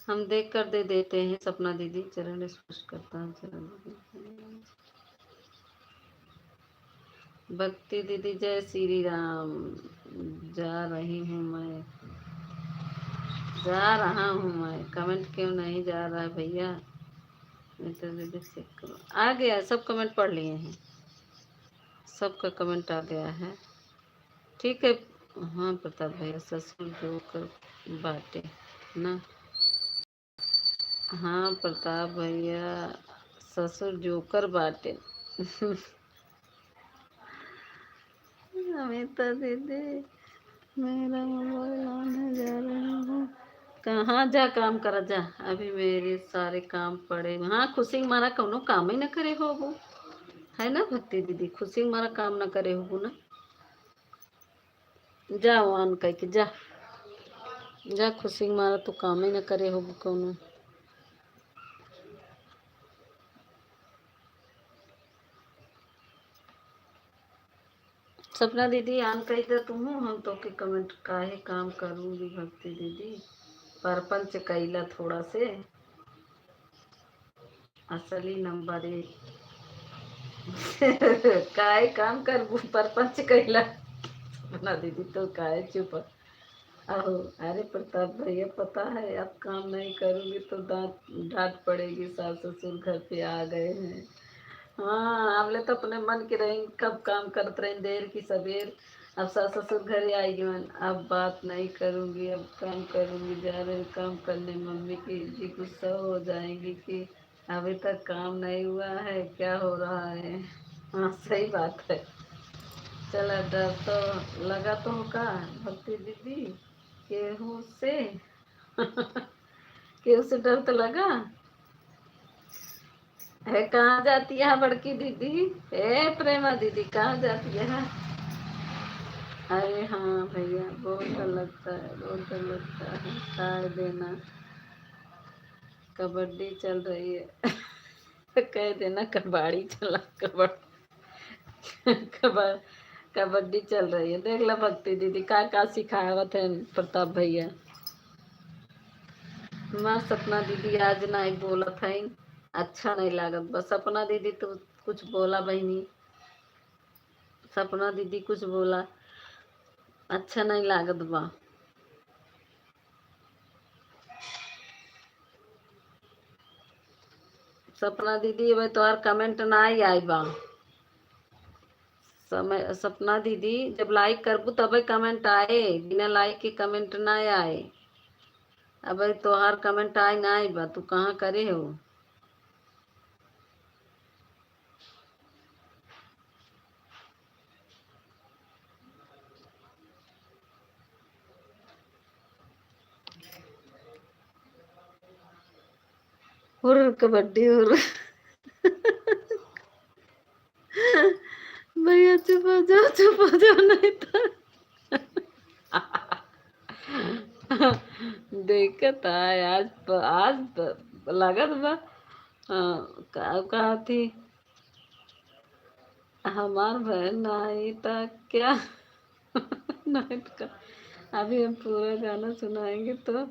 हम देख कर दे देते हैं सपना दीदी चरण स्पर्श करता हूँ चरण दीदी भक्ति दीदी जय श्री राम जा रही हूँ मैं जा रहा हूँ मैं कमेंट क्यों नहीं जा रहा है भैया मैं तो दीदी चेक करो आ गया सब कमेंट पढ़ लिए हैं सबका कमेंट आ गया है ठीक है हाँ प्रताप भैया ससुर जो कर बाटे ना हाँ प्रताप भैया ससुर जोकर बाटे अमिता दीदी मेरा मोबाइल ऑन है जा रहा हूँ कहाँ जा काम करा जा अभी मेरे सारे काम पड़े हाँ खुशी मारा कौनो काम ही न करे हो वो है ना भक्ति दीदी खुशी मारा काम न करे हो ना जा ऑन कह के जा जा खुशी मारा तो काम ही न करे हो कौनो सपना दीदी आन कही तो तुम हम तो के कमेंट काहे काम करूंगी भक्ति दीदी परपंच कैला थोड़ा से असली नंबर एक काहे काम कर परपंच कैला सपना दीदी तो काहे चुप आहो अरे प्रताप भैया पता है अब काम नहीं करूंगी तो डांट पड़ेगी सास ससुर घर पे आ गए हैं हाँ हमने तो अपने मन की रही कब काम करते रहे देर की सबेर अब सास ससुर घर आएगी मन अब बात नहीं करूंगी अब काम करूंगी जा रहे काम करने मम्मी की जी गुस्सा हो जाएंगी कि अभी तक काम नहीं हुआ है क्या हो रहा है हाँ सही बात है चला डर तो लगा तो का भक्ति दीदी केहू से केहू से डर तो लगा है कहाँ जाती है बड़की दीदी ए प्रेमा दीदी कहाँ जाती है अरे हाँ भैया, बहुत डर लगता है, बहुत डर लगता है। काय देना, कबड्डी चल रही है। कह देना कबाड़ी चला, कबड़ कबड्डी चल रही है। देख ला भक्ति दीदी का सिखावत है प्रताप भैया। माँ सपना दीदी आज नहीं बोला था, अच्छा नहीं लागत। बस सपना दीदी तो कुछ बोला बहनी, सपना दीदी कुछ बोला, अच्छा नहीं लागत बा। सपना दीदी भाई तोहार कमेंट ना ही आई बा। समय सपना दीदी जब लाइक करबू तब कमेंट आए, बिना लाइक के कमेंट ना आए। अब तोहार कमेंट आए ना आई बा, तू कहाँ करे हो। हुर कबड्डी हुर। भैया चुप हो जाओ नहीं तो। दिक्कत है आज लागत बा। कहा थी हमार बहन आई था क्या। नाइट का अभी हम पूरा गाना सुनाएंगे तो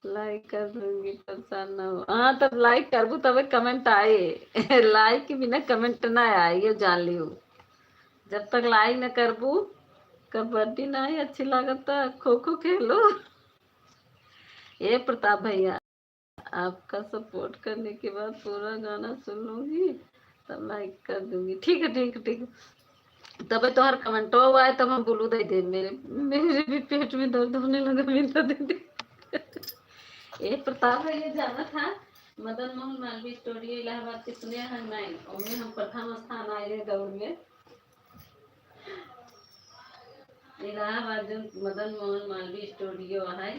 लाइक कर दूंगी, परेशान ना हो। हाँ तब लाइक करबू तब कमेंट आए। लाइक के बिना कमेंट ना आए, ये जान लियो। जब तक लाइक न करबू कबड्डी नहीं अच्छी लगता, खो खो खेलो। ये प्रताप भैया, आपका सपोर्ट करने के बाद पूरा गाना सुन लूंगी, तब लाइक कर दूंगी। ठीक है ठीक है ठीक है। तब तो हर कमेंटो आए तब हम बोलू दे मेरे मेरे भी पेट में दर्द होने लगा मिलता दे। ये प्रताप भैया जाना था मदन मोहन मालवीय स्टूडियो इलाहाबाद के, सुने हैं नहीं, उनमें हम प्रथम स्थान आए रहे दौड़ में। इलाहाबाद जो मदन मोहन मालवीय स्टूडियो है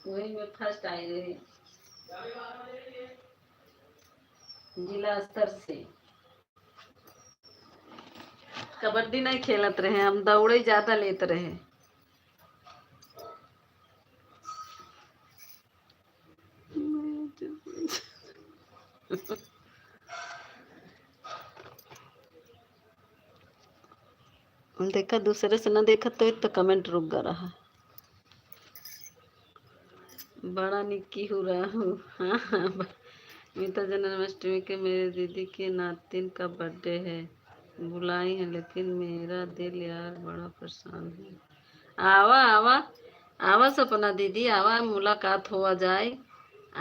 वही में फर्स्ट आए रहे, जिला स्तर से। कबड्डी नहीं खेलत रहे हम, दौड़े ज्यादा लेते रहे। देखा दूसरे से ना देखा तो कमेंट रुक गया रहा। बड़ा निक्की हो रहा हूँ। हाँ हाँ मीता जन्माष्टमी के मेरे दीदी के नातिन का बर्थडे है, बुलाई है लेकिन मेरा दिल यार बड़ा परेशान है। आवा आवा आवा सपना दीदी आवा, मुलाकात हुआ जाए।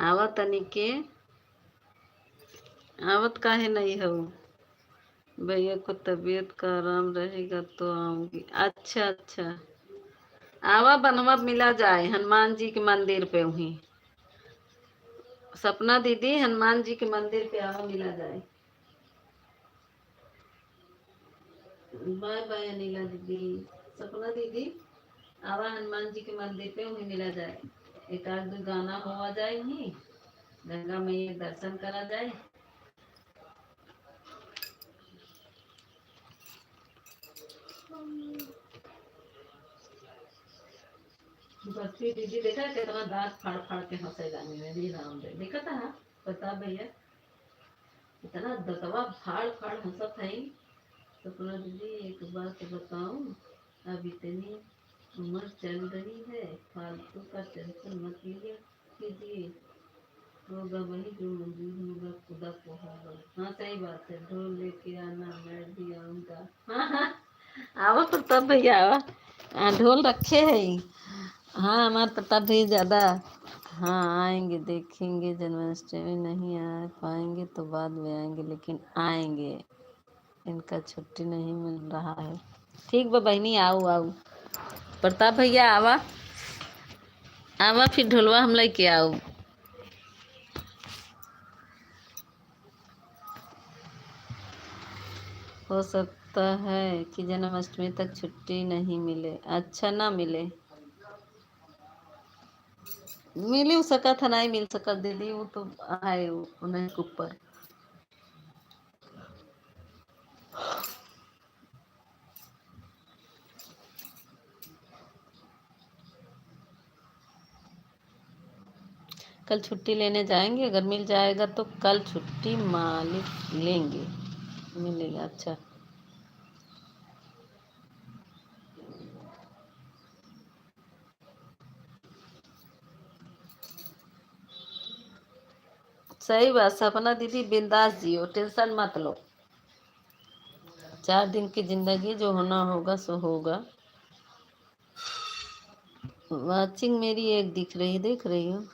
आवा तनिके, आवत काहे नहीं हो। भैया को तबीयत का आराम रहेगा तो आऊंगी। अच्छा अच्छा, आवा बनवा मिला जाए हनुमान जी के मंदिर पे वहीं। सपना दीदी हनुमान जी के मंदिर पे आवा मिला जाए। बाय बाय अनिला दीदी। सपना दीदी आवा हनुमान जी के मंदिर पे वहीं मिला जाए, एक आध दो गाना हुआ जाए वहीं, गंगा मैया दर्शन करा जाए। बस्ती दीदी देखा कितना दांत फाड़ फाड़ के हंसेगा, मेरे राम रे देखा था। बता भैया इतना दतवा फाड़ फाड़ हंसत है। सपना दीदी एक बात बताऊं, अब इतनी उम्र चल रही है, फालतू का टेंशन मत लिया कीजिए, होगा वही जो मंजूर होगा, खुदा को होगा। हाँ सही बात है, ढोल लेके आना मैं भी आऊंगा। हाँ हाँ आवा प्रताप भैया आवा। ढोल रखे है। हाँ हमारे प्रताप भैया ज्यादा। हाँ आएंगे, देखेंगे जन्माष्टमी, नहीं आ पाएंगे तो बाद में आएंगे लेकिन आएंगे। इनका छुट्टी नहीं मिल रहा है। ठीक बा बहनी, आओ आओ प्रताप भैया आवा आवा, फिर ढोलवा हम लेके आओ। हो सकता है कि जन्माष्टमी तक छुट्टी नहीं मिले। अच्छा ना मिले, मिल ही सका था नहीं मिल सका दीदी, वो तो है उन्हें ऊपर। कल छुट्टी लेने जाएंगे, अगर मिल जाएगा तो कल छुट्टी मालिक लेंगे, मिलेगा। अच्छा, सही बात। सपना दीदी बिंदास जियो, टेंशन मत लो। 4 दिन की जिंदगी, जो होना होगा सो होगा। वाचिंग मेरी एक दिख रही, देख रही हूँ।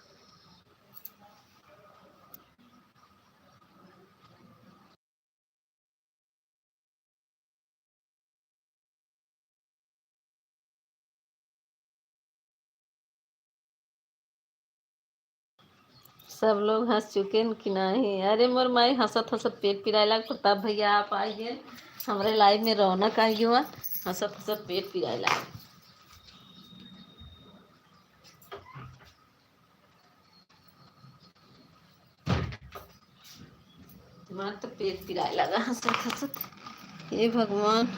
सब लोग हंस चुके न कि नहीं? अरे मोर माई हंसत हंसत पेट पिरायला। प्रताप भैया आप आइए, हमारे लाइव में रौनक आई हुआ। हंसत हंसत पेट पिरायला। तुम्हारा तो पेट पिराए लगा हंसत हंसत। हे भगवान,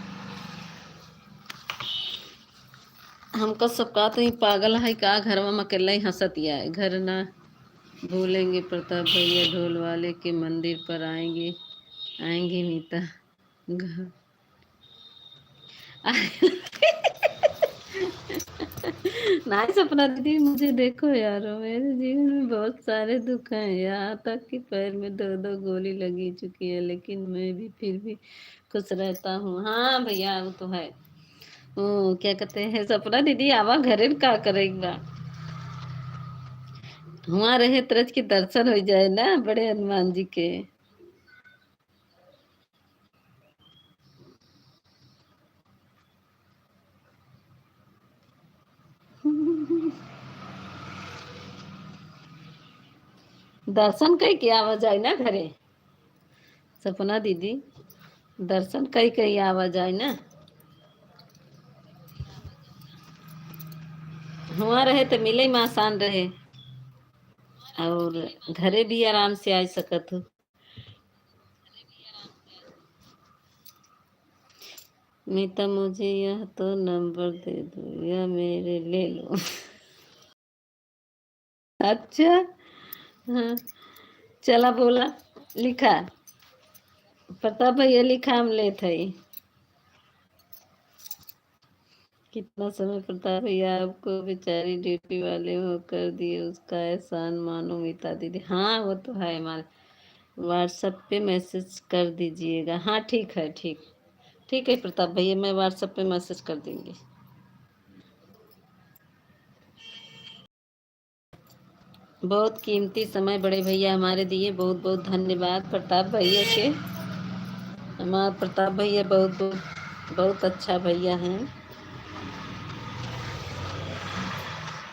हमका सबका तो ही पागल है का, घर में अकेला ही हंसत है। घर ना भूलेंगे प्रताप भैया, ढोल वाले के मंदिर पर आएंगे। आएंगे नीता घर। नहीं सपना दीदी, मुझे देखो यार, मेरे जीवन में बहुत सारे दुख हैं, यहाँ तक कि पैर में 2-2 गोली लगी चुकी है, लेकिन मैं भी फिर भी खुश रहता हूँ। हाँ भैया, वो तो है। ओ क्या कहते हैं सपना दीदी, आवा घरे का करेगा। वहाँ रहे तरज के दर्शन हो जाए ना बड़े हनुमान जी के। दर्शन कई के आवा जाए ना घरे। सपना दीदी, दर्शन कई कई आवा जाए ना। वहाँ रहे तो मिले में आसान रहे, और घरे भी आराम से आ सकत हो। मीता मुझे यह तो नंबर दे दो या मेरे ले लो। अच्छा, हाँ, चला बोला, लिखा। प्रताप भैया लिखा, हम ले थे। कितना समय प्रताप भैया आपको बेचारी ड्यूटी वाले हो कर दिए, उसका एहसान मानो मीता दीदी। हाँ वो तो है, हमारे व्हाट्सएप पे मैसेज कर दीजिएगा। हाँ ठीक है, ठीक। ठीक है प्रताप भैया, मैं व्हाट्सएप पे मैसेज कर देंगे। बहुत कीमती समय बड़े भैया हमारे दिए, बहुत बहुत धन्यवाद प्रताप भैया के। हमारे प्रताप भैया बहुत बहुत बहुत अच्छा भैया हैं।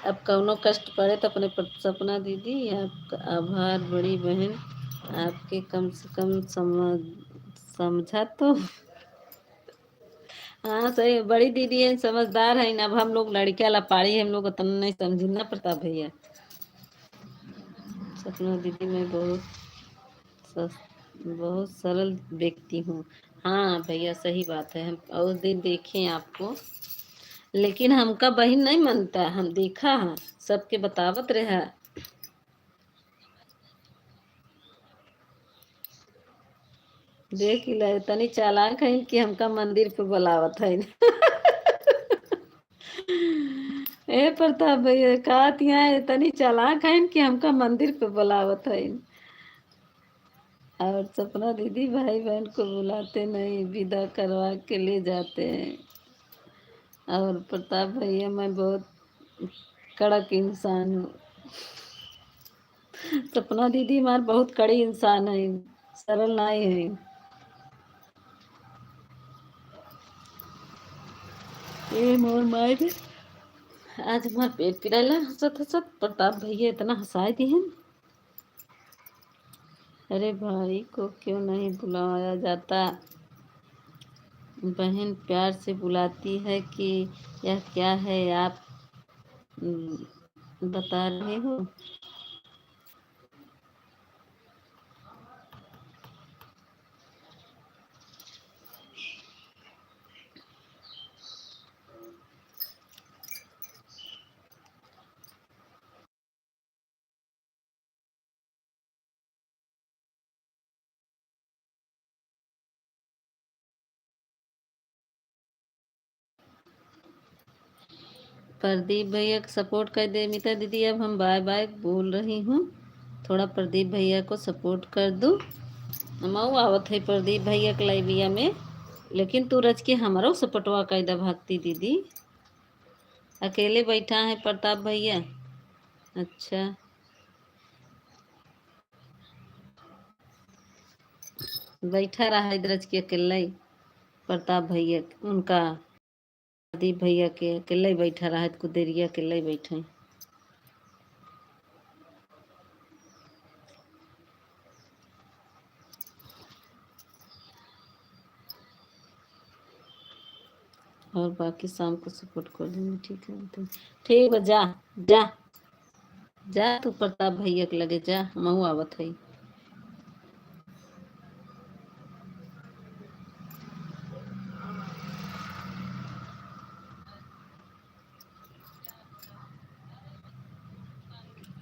अब कौनो कष्ट पड़े तो अपने सपना दीदी, आपका आभार बड़ी बहन, आपके कम से कम समझा तो। हाँ सही, बड़ी दीदी है, समझदार है ना। अब हम लोग लड़कियां लपाड़ी, हम लोग उतना नहीं समझी ना प्रताप भैया। सपना दीदी मैं बहुत सरल व्यक्ति हूँ। हाँ भैया सही बात है, हम उस दिन देखे आपको, लेकिन हमका बहन नहीं मानता, हम देखा है, सबके बतावत रहा। देख ले तनी चालाक है कि हमका मंदिर पे बुलावत है। ए प्रताप भैया कहत यहाँ तनी चालाक है कि हमका मंदिर पे बुलावत है। और सपना दीदी भाई बहन को बुलाते नहीं, विदा करवा के ले जाते हैं। और प्रताप भैया मैं बहुत कड़क इंसान हूँ। सपना दीदी हमार बहुत कड़ी इंसान है, सरल नहीं है। ये मोर माए रे, आज हमार पेट पिराला हंसत हंसत। प्रताप भैया इतना हंसाए दिए। अरे भाई को क्यों नहीं बुलाया जाता? बहन प्यार से बुलाती है कि यह क्या है आप बता रहे हो? प्रदीप भैया को सपोर्ट कर दे मीता दीदी। अब हम बाय बाय बोल रही हूँ, थोड़ा प्रदीप भैया को सपोर्ट कर दूँ। मऊ आवत है प्रदीप भैया के लाइविया में, लेकिन तू रच के हमारो सपोर्टवा कर दा भक्ति दीदी। अकेले बैठा है प्रताप भैया। अच्छा, बैठा रहा है रच के अकेला ही प्रताप भैया उनका प्रदीप भैया के अकेला ही बैठा रहा है, कुछ देरिया अकेला ही बैठे। और बाकी शाम को सपोर्ट कर देंगे, ठीक है। तो ठीक है, जा जा जा तू प्रताप भैया के लगे जा, मऊ आवत है।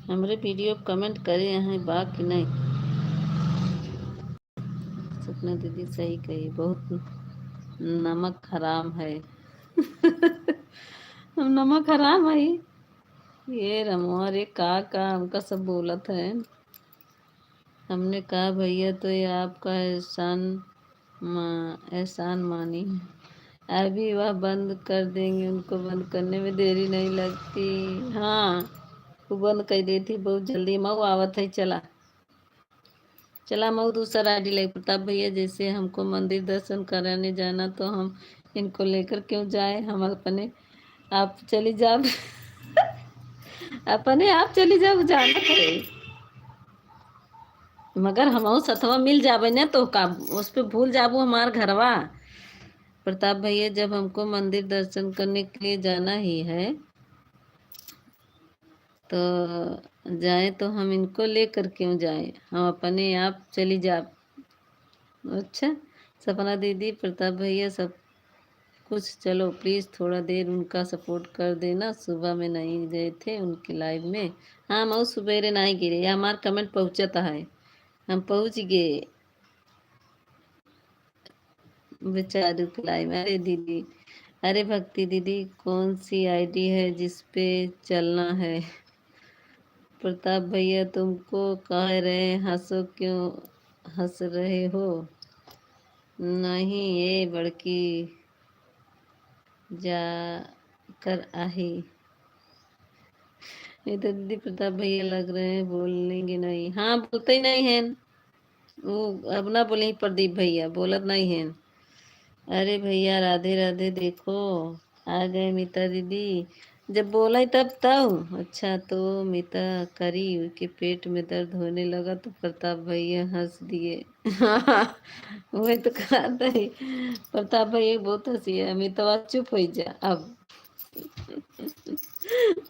हमारे वीडियो कमेंट करे यहाँ बात कि नहीं। सपना दीदी सही कही, बहुत नमक हराम है। हम नमक हराम है। ये रमो अरे का हमका सब बोलत है। हमने कहा भैया तो ये आपका एहसान मानी। अभी वह बंद कर देंगे, उनको बंद करने में देरी नहीं लगती। हाँ, वो बंद कर दी थी बहुत जल्दी। मऊ आवत है, चला चला मऊ दूसरा आईडी ले। प्रताप भैया जैसे हमको मंदिर दर्शन कराने जाना तो हम इनको लेकर क्यों जाए, हम अपने आप चली जाओ। अपने आप चली जाओ, जाना है। मगर हम सतवा मिल जावे ना तो का उस पे भूल जाबू हमार घरवा। प्रताप भैया जब हमको मंदिर दर्शन करने के लिए जाना ही है तो जाए, तो हम इनको लेकर क्यों जाए, हम अपने आप चली जा। अच्छा, सपना दीदी प्रताप भैया सब कुछ, चलो प्लीज़ थोड़ा देर उनका सपोर्ट कर देना। सुबह में नहीं गए थे उनके लाइव में। हाँ मऊ सुबेरे नहीं गिरे, या हमार कमेंट पहुँचता है, हम पहुँच गए बेचारू के लाइव में। अरे दीदी, अरे भक्ति दीदी कौन सी आईडी है जिस पे चलना है। प्रताप भैया तुमको कह रहे हंसो, क्यों हंस रहे हो। नहीं ये बड़की जा कर आही। ये तो दीदी प्रताप भैया लग रहे हैं बोलेंगे नहीं। हाँ बोलते ही नहीं है वो, अब ना बोले प्रदीप भैया बोलत नहीं है। अरे भैया राधे राधे, देखो आ गए मीता दीदी। जब बोला तब तब अच्छा तो मीता करी के पेट में दर्द होने लगा तो प्रताप भैया हंस दिए। वही तो कहा था ही। प्रताप भैया बहुत हंसी है, मीता चुप हो जा अब।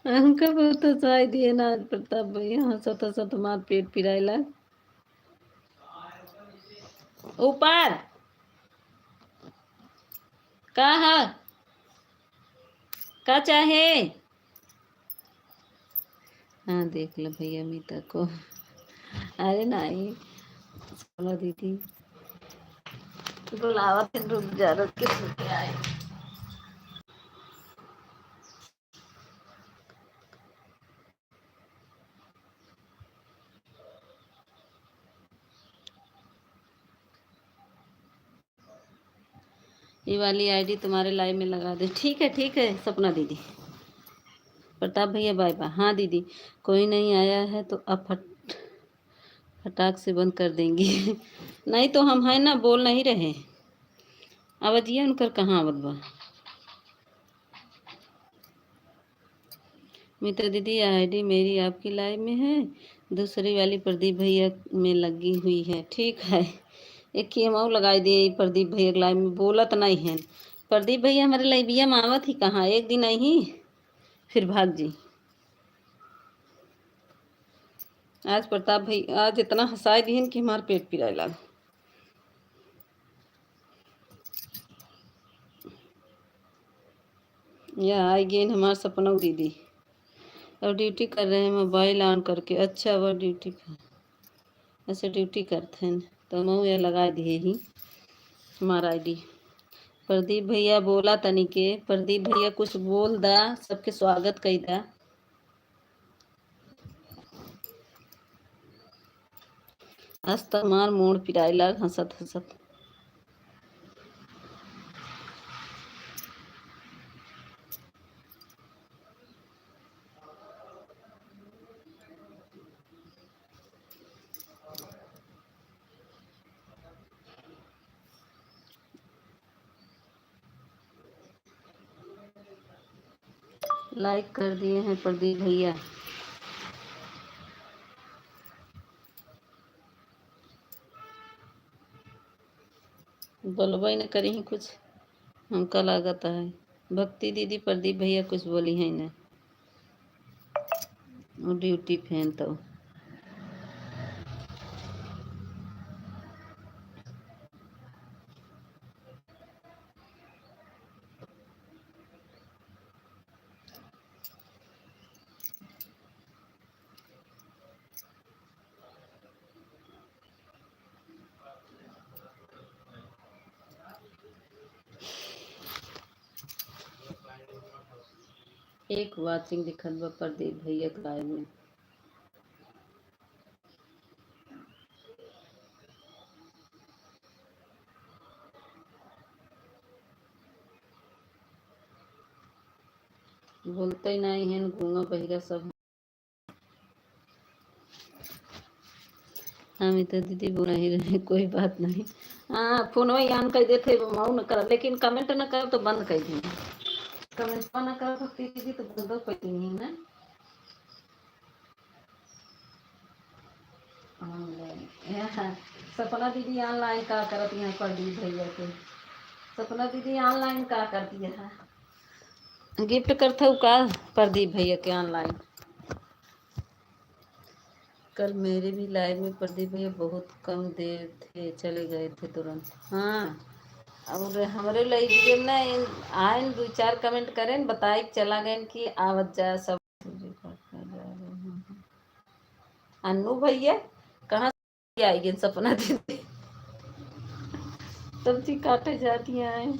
हमका बहुत हंसाई दिए ना आज प्रताप भैया, हंसत हंसत हमार पेट पिराइला। ऊपर का है, का चाहे। हाँ देख लो भैया मीता को। अरे नहीं सोना दीदी बुलावा फिर रुक जा, रुक के सुन के आए। ये वाली आईडी तुम्हारे लाइव में लगा दे। ठीक है सपना दीदी। प्रताप भैया बाय बाय। हाँ दीदी, कोई नहीं आया है तो अब फटाक से बंद कर देंगी। नहीं तो हम है ना, बोल नहीं रहे। आवाजिए उनकर कहाँ आवत बा। मित्र दीदी आईडी मेरी आपकी लाइव में है, दूसरी वाली प्रदीप भैया में लगी हुई है। ठीक है, एक ही हम लगाई दिए प्रदीप भैया के लाइव में, बोलत नहीं है। प्रदीप भैया हमारे लाइविया में आवत ही कहाँ, एक दिन आई ही फिर भाग जी। आज प्रताप भाई आज इतना हंसाए दिहन कि हमार पेट पिराए लग। या आई गेन हमार सपना दीदी, और ड्यूटी कर रहे हैं मोबाइल ऑन करके। अच्छा वह ड्यूटी कर, ऐसे ड्यूटी करते हैं तो मैं ये लगा दिए ही हमारा आईडी। प्रदीप भैया बोला तनी के, प्रदीप भैया कुछ बोल दा, सबके स्वागत कई दा। आज तमार मोड़ पिराइला हंसत हंसत। लाइक कर दिए हैं प्रदीप भैया। बोलबे न करी कुछ, हमका लागत है भक्ति दीदी प्रदीप भैया कुछ बोली है न, वो ड्यूटी फैन तो। एक वाचिंग दिखल बा प्रदीप भैया के लाइव में। बोलते नहीं है, गूंगा बहिरा सब। हम तो दीदी बोल ही रहे, कोई बात नहीं। हाँ फोन वही ऑन कर देते, मऊ न कर, लेकिन कमेंट न कर तो बंद कर दी। कमेंट न कर भक्ति दीदी तो बंद कर दी ना। ऑनलाइन सपना दीदी ऑनलाइन का करती हैं प्रदीप भैया के। सपना दीदी ऑनलाइन का करती है, गिफ्ट करते हो का प्रदीप भैया के ऑनलाइन। कल मेरे भी लाइव में प्रदीप भैया बहुत कम देर थे, चले गए थे तुरंत। हाँ और हमारे लगे ना आए दो चार कमेंट करें, बताए चला गए कि आवत जा सब। अन्नू भैया कहाँ से आई सपना दीदी, सब्जी काटे जाती हैं।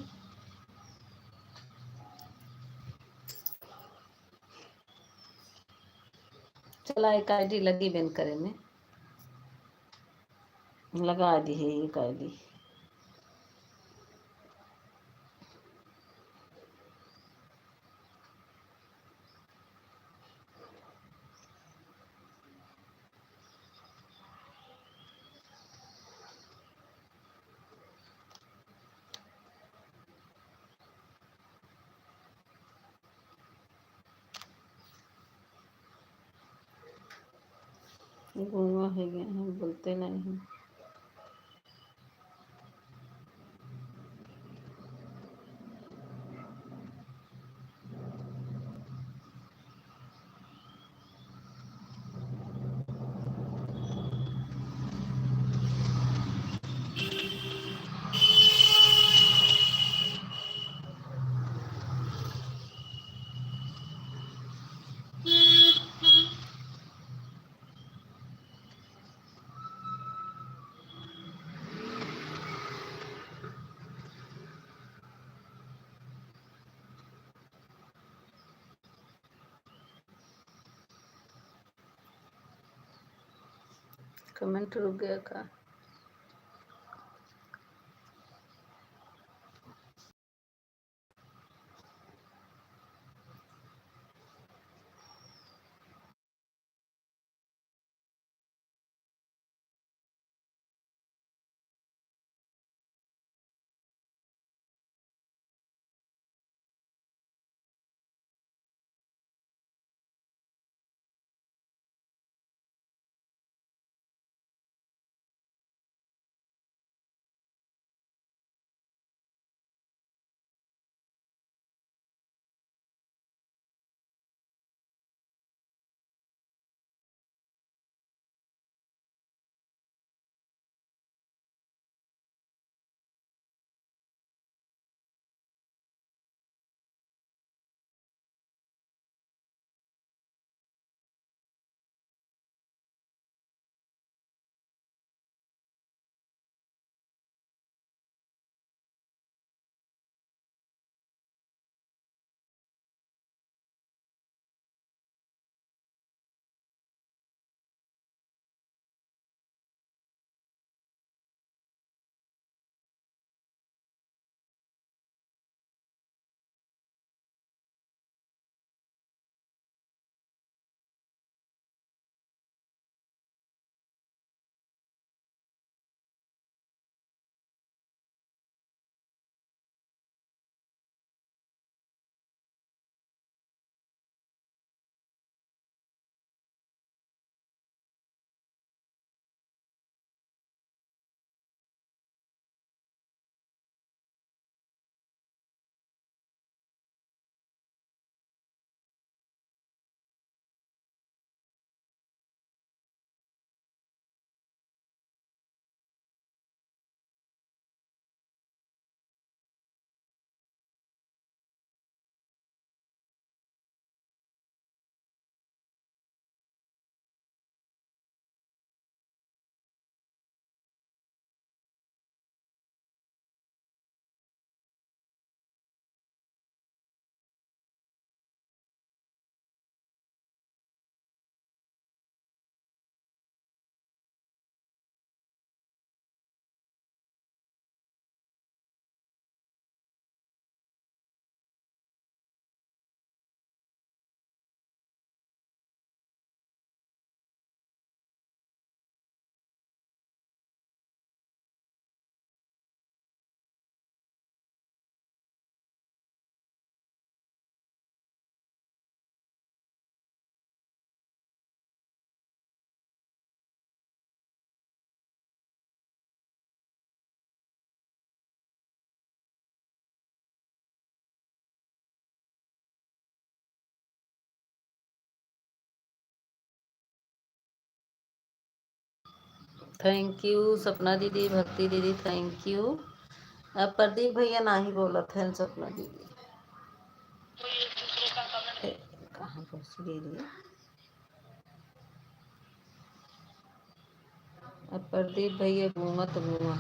चला एक आईडी लगी बेन करे में, लगा दी है एक आईडी। गुआ है गए हैं, बोलते नहीं हैं। कमेंट रुक गया का। थैंक यू सपना दीदी, भक्ति दीदी, थैंक यू। अब प्रदीप भैया ना ही बोला थे सपना दीदी। कहाँ पहुँच दीदी? अब प्रदीप भैया घूमा तो घूमा।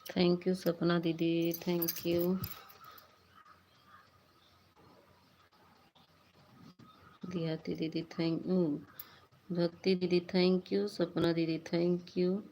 थैंक यू सपना दीदी, थैंक यू। दियाती दीदी थैंक यू, भक्ति दीदी थैंक यू, सपना दीदी थैंक यू।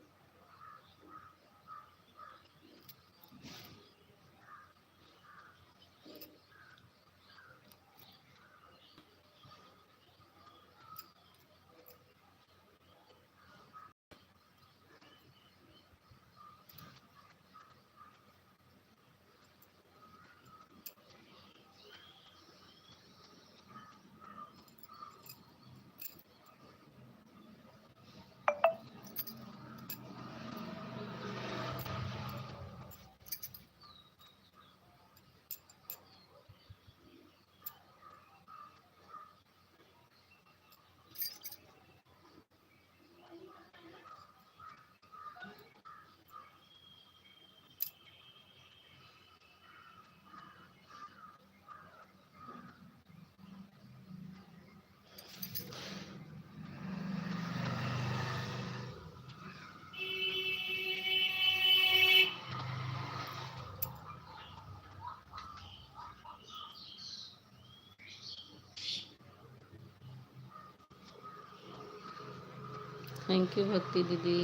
थैंक यू भक्ति दीदी।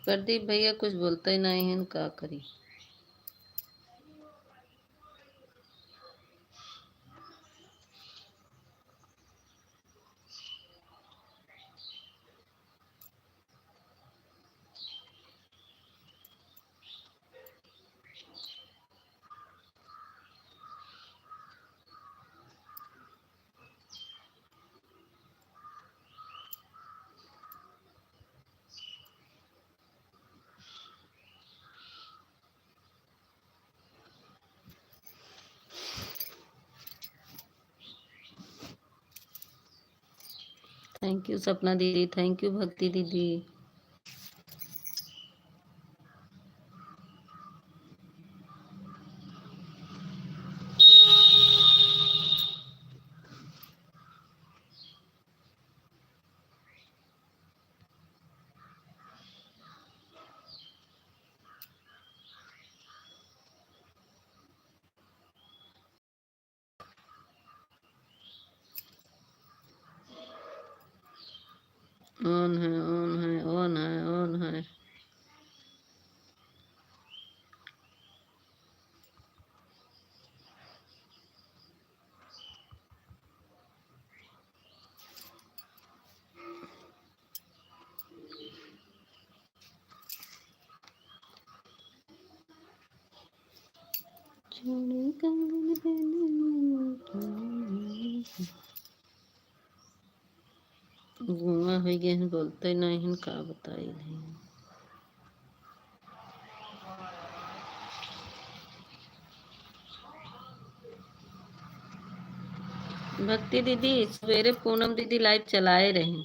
प्रदीप भैया कुछ बोलते ही नहीं है, का करी। थैंक यू सपना दीदी, थैंक यू भक्ति दीदी। ऑन है, ऑन है, ऑन है, ऑन है। गुआ हो गए हैं, बोलते नहीं, का बताई नहीं। भक्ति दीदी सवेरे पूनम दीदी लाइव चलाए रहे।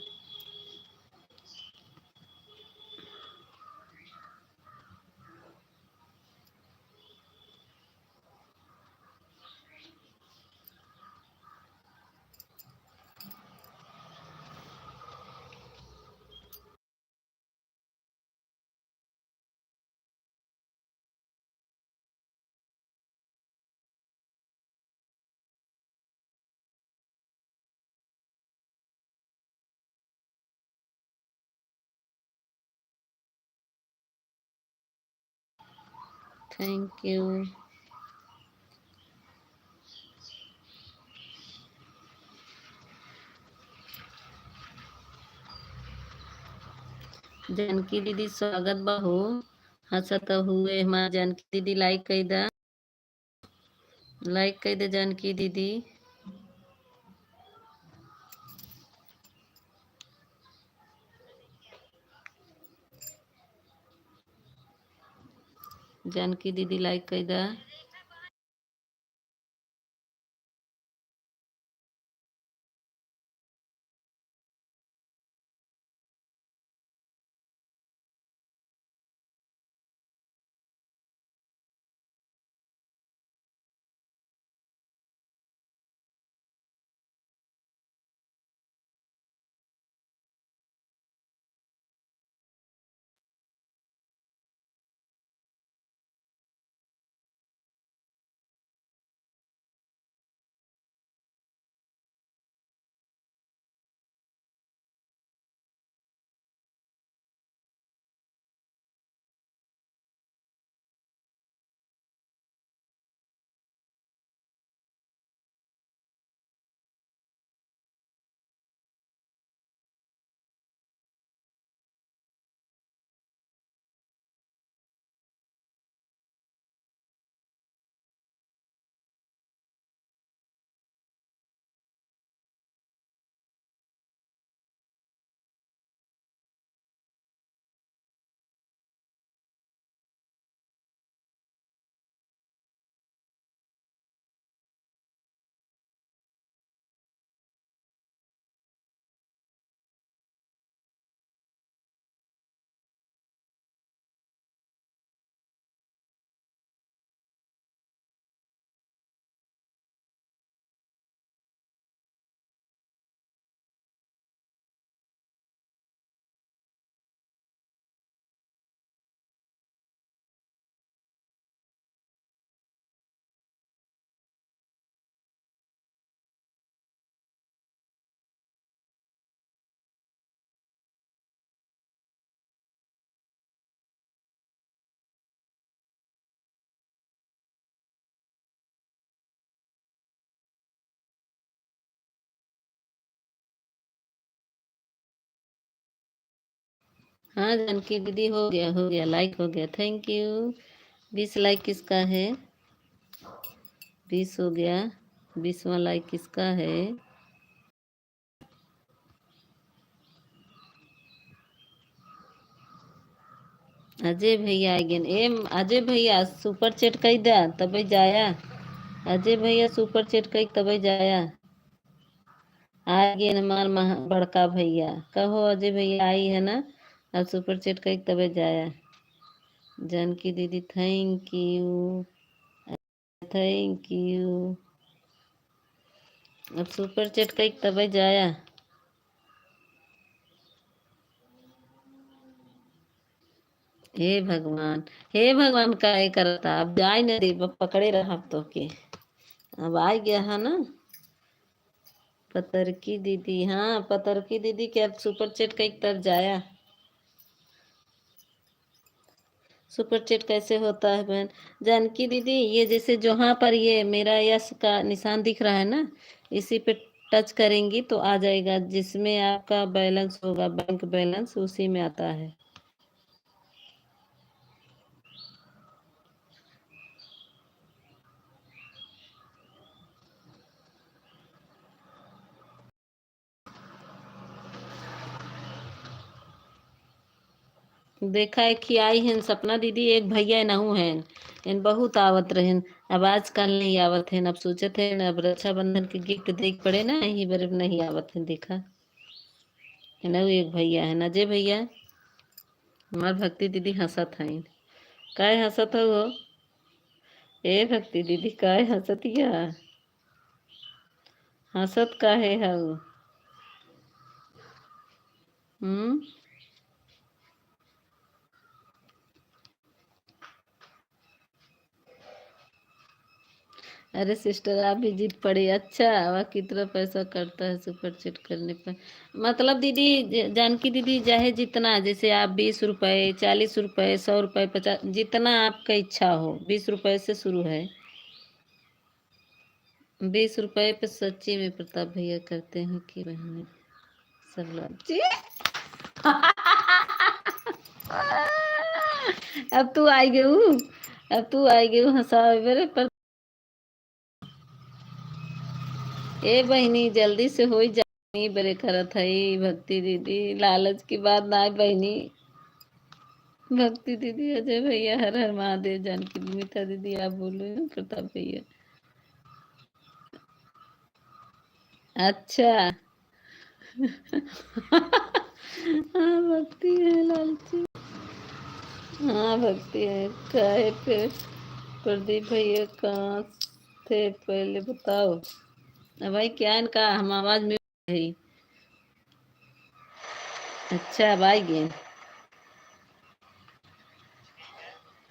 Thank you. जानकी दीदी स्वागत बहू। हंसत हुए हमार जानकी दीदी लाइक कई दा, लाइक कई दे जानकी दीदी। जानकी दीदी लाइक कई दा। हाँ जानकी दीदी हो गया लाइक हो गया, थैंक यू। 20 लाइक किसका है? 20 हो गया। 20वां लाइक किसका है? अजय भैया आगेन एम अजय भैया सुपर चैट कई दा तब जाया। अजय भैया सुपर चैट कई तब जाया। आगे हमार बड़का भैया कहो अजय भैया आई है ना। अब सुपर चैट कई तब जाया। जानकी दीदी थैंक यू, थैंक यू। अब सुपर चैट कई तब जाया। हे भगवान का करता अब जाए न दे पकड़े रहा तो के। अब आ गया है ना पतरकी दीदी। हाँ पतरकी दीदी के अब सुपर चैट कई तब जाया। सुपर चैट कैसे होता है बहन? जानकी दीदी ये जैसे जहाँ पर ये मेरा यस का निशान दिख रहा है ना, इसी पे टच करेंगी तो आ जाएगा, जिसमें आपका बैलेंस होगा बैंक बैलेंस उसी में आता है। देखा है कि आई हैं सपना दीदी एक भैया नहू हैं। इन बहुत आवत रहन। अब आजकल नहीं आवत हैं। अब सोचत हैं अब रक्षाबंधन के गिफ्ट देख पड़े ना यही बार नहीं आवत हैं। देखा है ना वो एक भैया है अजय भैया। हमार भक्ति दीदी हंसत हैं। काय हंसत हो वो? ए भक्ति दीदी काय हंसतिया? हंसत काहे हऊ? हम्म। अरे सिस्टर आप भी जीत पड़ी। अच्छा, वह कितना पैसा कटता है सुपर चैट करने पर? मतलब दीदी, जानकी दीदी, चाहे जितना, जैसे आप 20 रुपए, 40 रुपए, 100 रुपए, 50, जितना आपका इच्छा हो, 20 रुपए से शुरू है। 20 रुपए पे सच्ची में प्रताप भैया करते हैं कि बहने सब लोग जी। अब तू आई गई हूँ, अब तू आई गई हूँ हंसा मेरे पर। ए बहनी जल्दी से हो जानी बरे करत है भक्ति दीदी, लालच की बात ना है बहनी। भक्ति दीदी, अजय भैया, हर हर महादेव, जानकी दीदी, मीता दीदी, आप बोलो प्रताप भैया। अच्छा। हाँ भक्ति है लालची। हाँ भक्ति है। काहे पे प्रदीप भैया कहाँ थे पहले बताओ? अब भाई क्या इनका हम आवाज में है। अच्छा अब आएगी।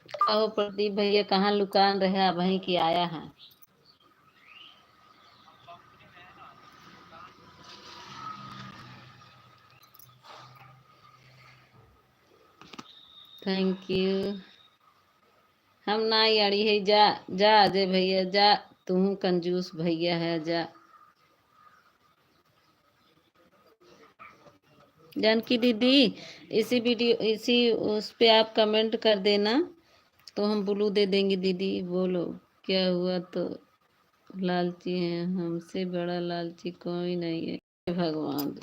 कहो प्रदीप भैया कहाँ लुकान रहे, वहीं की आया है। Thank you. हम ना यारी है, जा जा अजय भैया जा, तू कंजूस भैया है जा। जानकी दीदी, इसी वीडियो इसी उस पे आप कमेंट कर देना, तो हम ब्लू दे देंगे दीदी। बोलो क्या हुआ तो? लालची हैं, हमसे बड़ा लालची कोई नहीं है भगवान।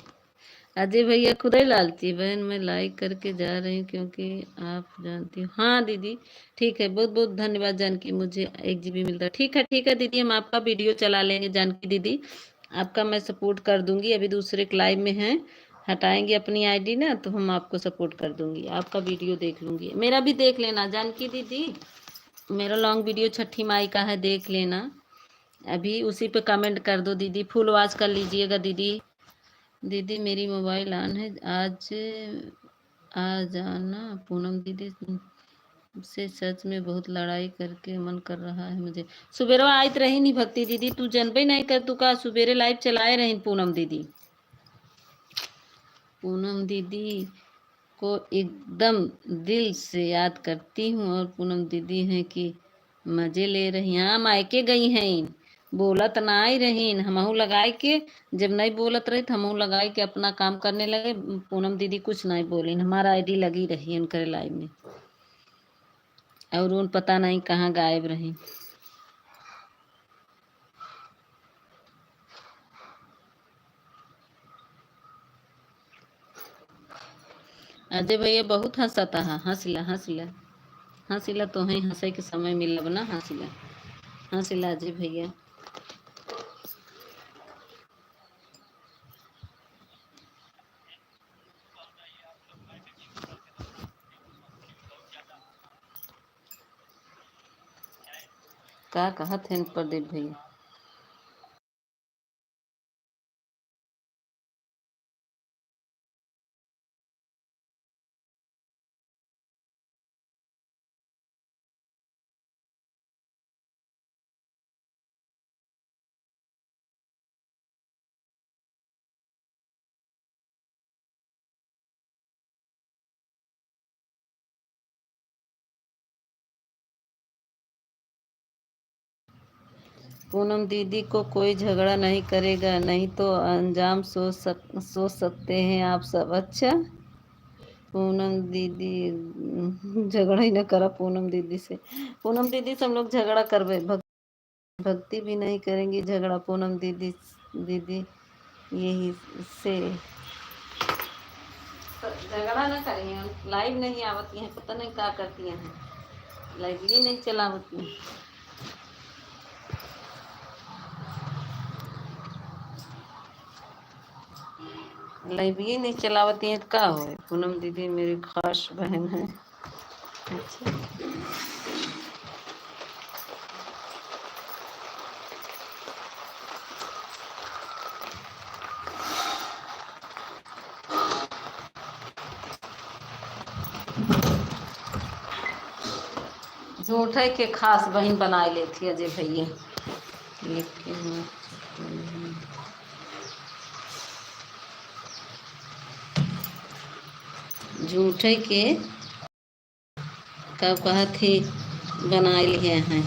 अजय भैया खुद ही लालची। बहन मैं लाइक करके जा रही हूँ क्योंकि आप जानती हो। हाँ दीदी ठीक है, बहुत बहुत धन्यवाद जानकी, मुझे 1 GB मिलता है। ठीक है दीदी, हम आपका वीडियो चला लेंगे जानकी दीदी, आपका मैं सपोर्ट कर दूंगी। अभी दूसरे क्लाइव में हैं, हटाएंगे अपनी आईडी ना, तो हम आपको सपोर्ट कर दूंगी, आपका वीडियो देख लूंगी। मेरा भी देख लेना जानकी दीदी, मेरा लॉन्ग वीडियो छठी माई का है, देख लेना। अभी उसी पे कमेंट कर दो दीदी, फुल वॉच कर लीजिएगा दीदी। दीदी मेरी मोबाइल ऑन है, आज आ जाना। पूनम दीदी से सच में बहुत लड़ाई करके मन कर रहा है मुझे। सुबेरे आई तो रही नहीं भक्ति दीदी, तू जनबे नहीं कर, तू का सुबेरे लाइव चलाए रही पूनम दीदी। पूनम दीदी को एकदम दिल से याद करती हूँ, और पूनम दीदी हैं कि मजे ले रही हैं। हाँ मायके गई हैं, बोलत ना आई रही, हमहू लगाए के, जब नहीं बोलत रही तो हमहू लगाए के अपना काम करने लगे। पूनम दीदी कुछ नहीं बोली, हमारा आईडी लगी रही उनके लाइव में, और उन पता नहीं कहाँ गायब रही। अजय भैया बहुत हंसता है, हंसला हंसला हंसला, तो ही हंसे के समय मिलब ना, हंसला हंसला अजय भैया। का कहत हैं प्रदीप भैया? पूनम दीदी को कोई झगड़ा नहीं करेगा, नहीं तो अंजाम सोच सकते हैं आप सब। अच्छा पूनम दीदी झगड़ा ही ना करा पूनम दीदी से। पूनम दीदी से हम लोग झगड़ा करवे, भक्ति भी नहीं करेंगी झगड़ा पूनम दीदी। दीदी यही से तो झगड़ा ना करिए, लाइव नहीं आवती हैं, पता नहीं क्या करती हैं, लाइव ही नहीं चलावती हैं। लाइव ही नहीं चलावती हैं, का हो? पूनम दीदी मेरी खास बहन है। अच्छा जूठे के खास बहन बनाए लेती अजय भैया, लेकिन जूठे के कब कहा थी बनाए लिए हैं।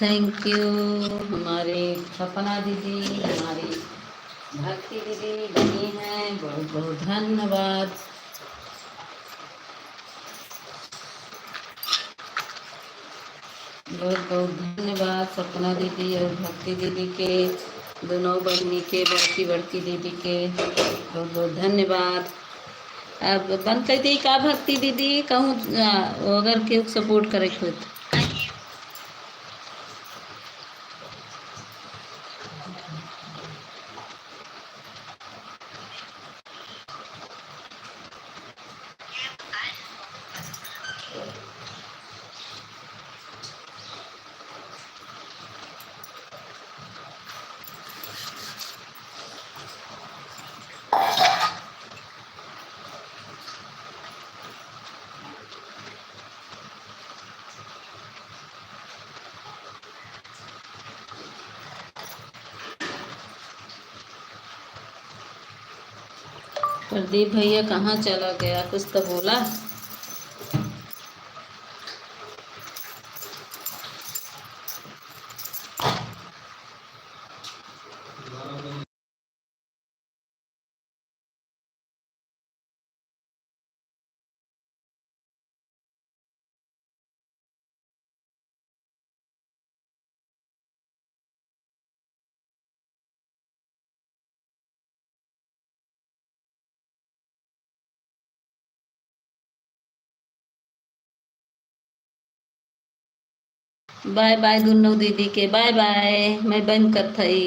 थैंक यू हमारे सपना दीदी, हमारी भक्ति दीदी बनी हैं, बहुत बहुत धन्यवाद। बहुत बहुत धन्यवाद सपना दीदी और भक्ति दीदी के, दोनों बहनी के, बड़की बड़की दीदी के बहुत बहुत धन्यवाद। अब बंद कर दी का भक्ति दीदी, कहूँ अगर के सपोर्ट करे खुद। प्रदीप भैया कहाँ चला गया, कुछ तो बोला। बाय बाय दोनों दीदी के, बाय बाय, मैं बंद कर थई।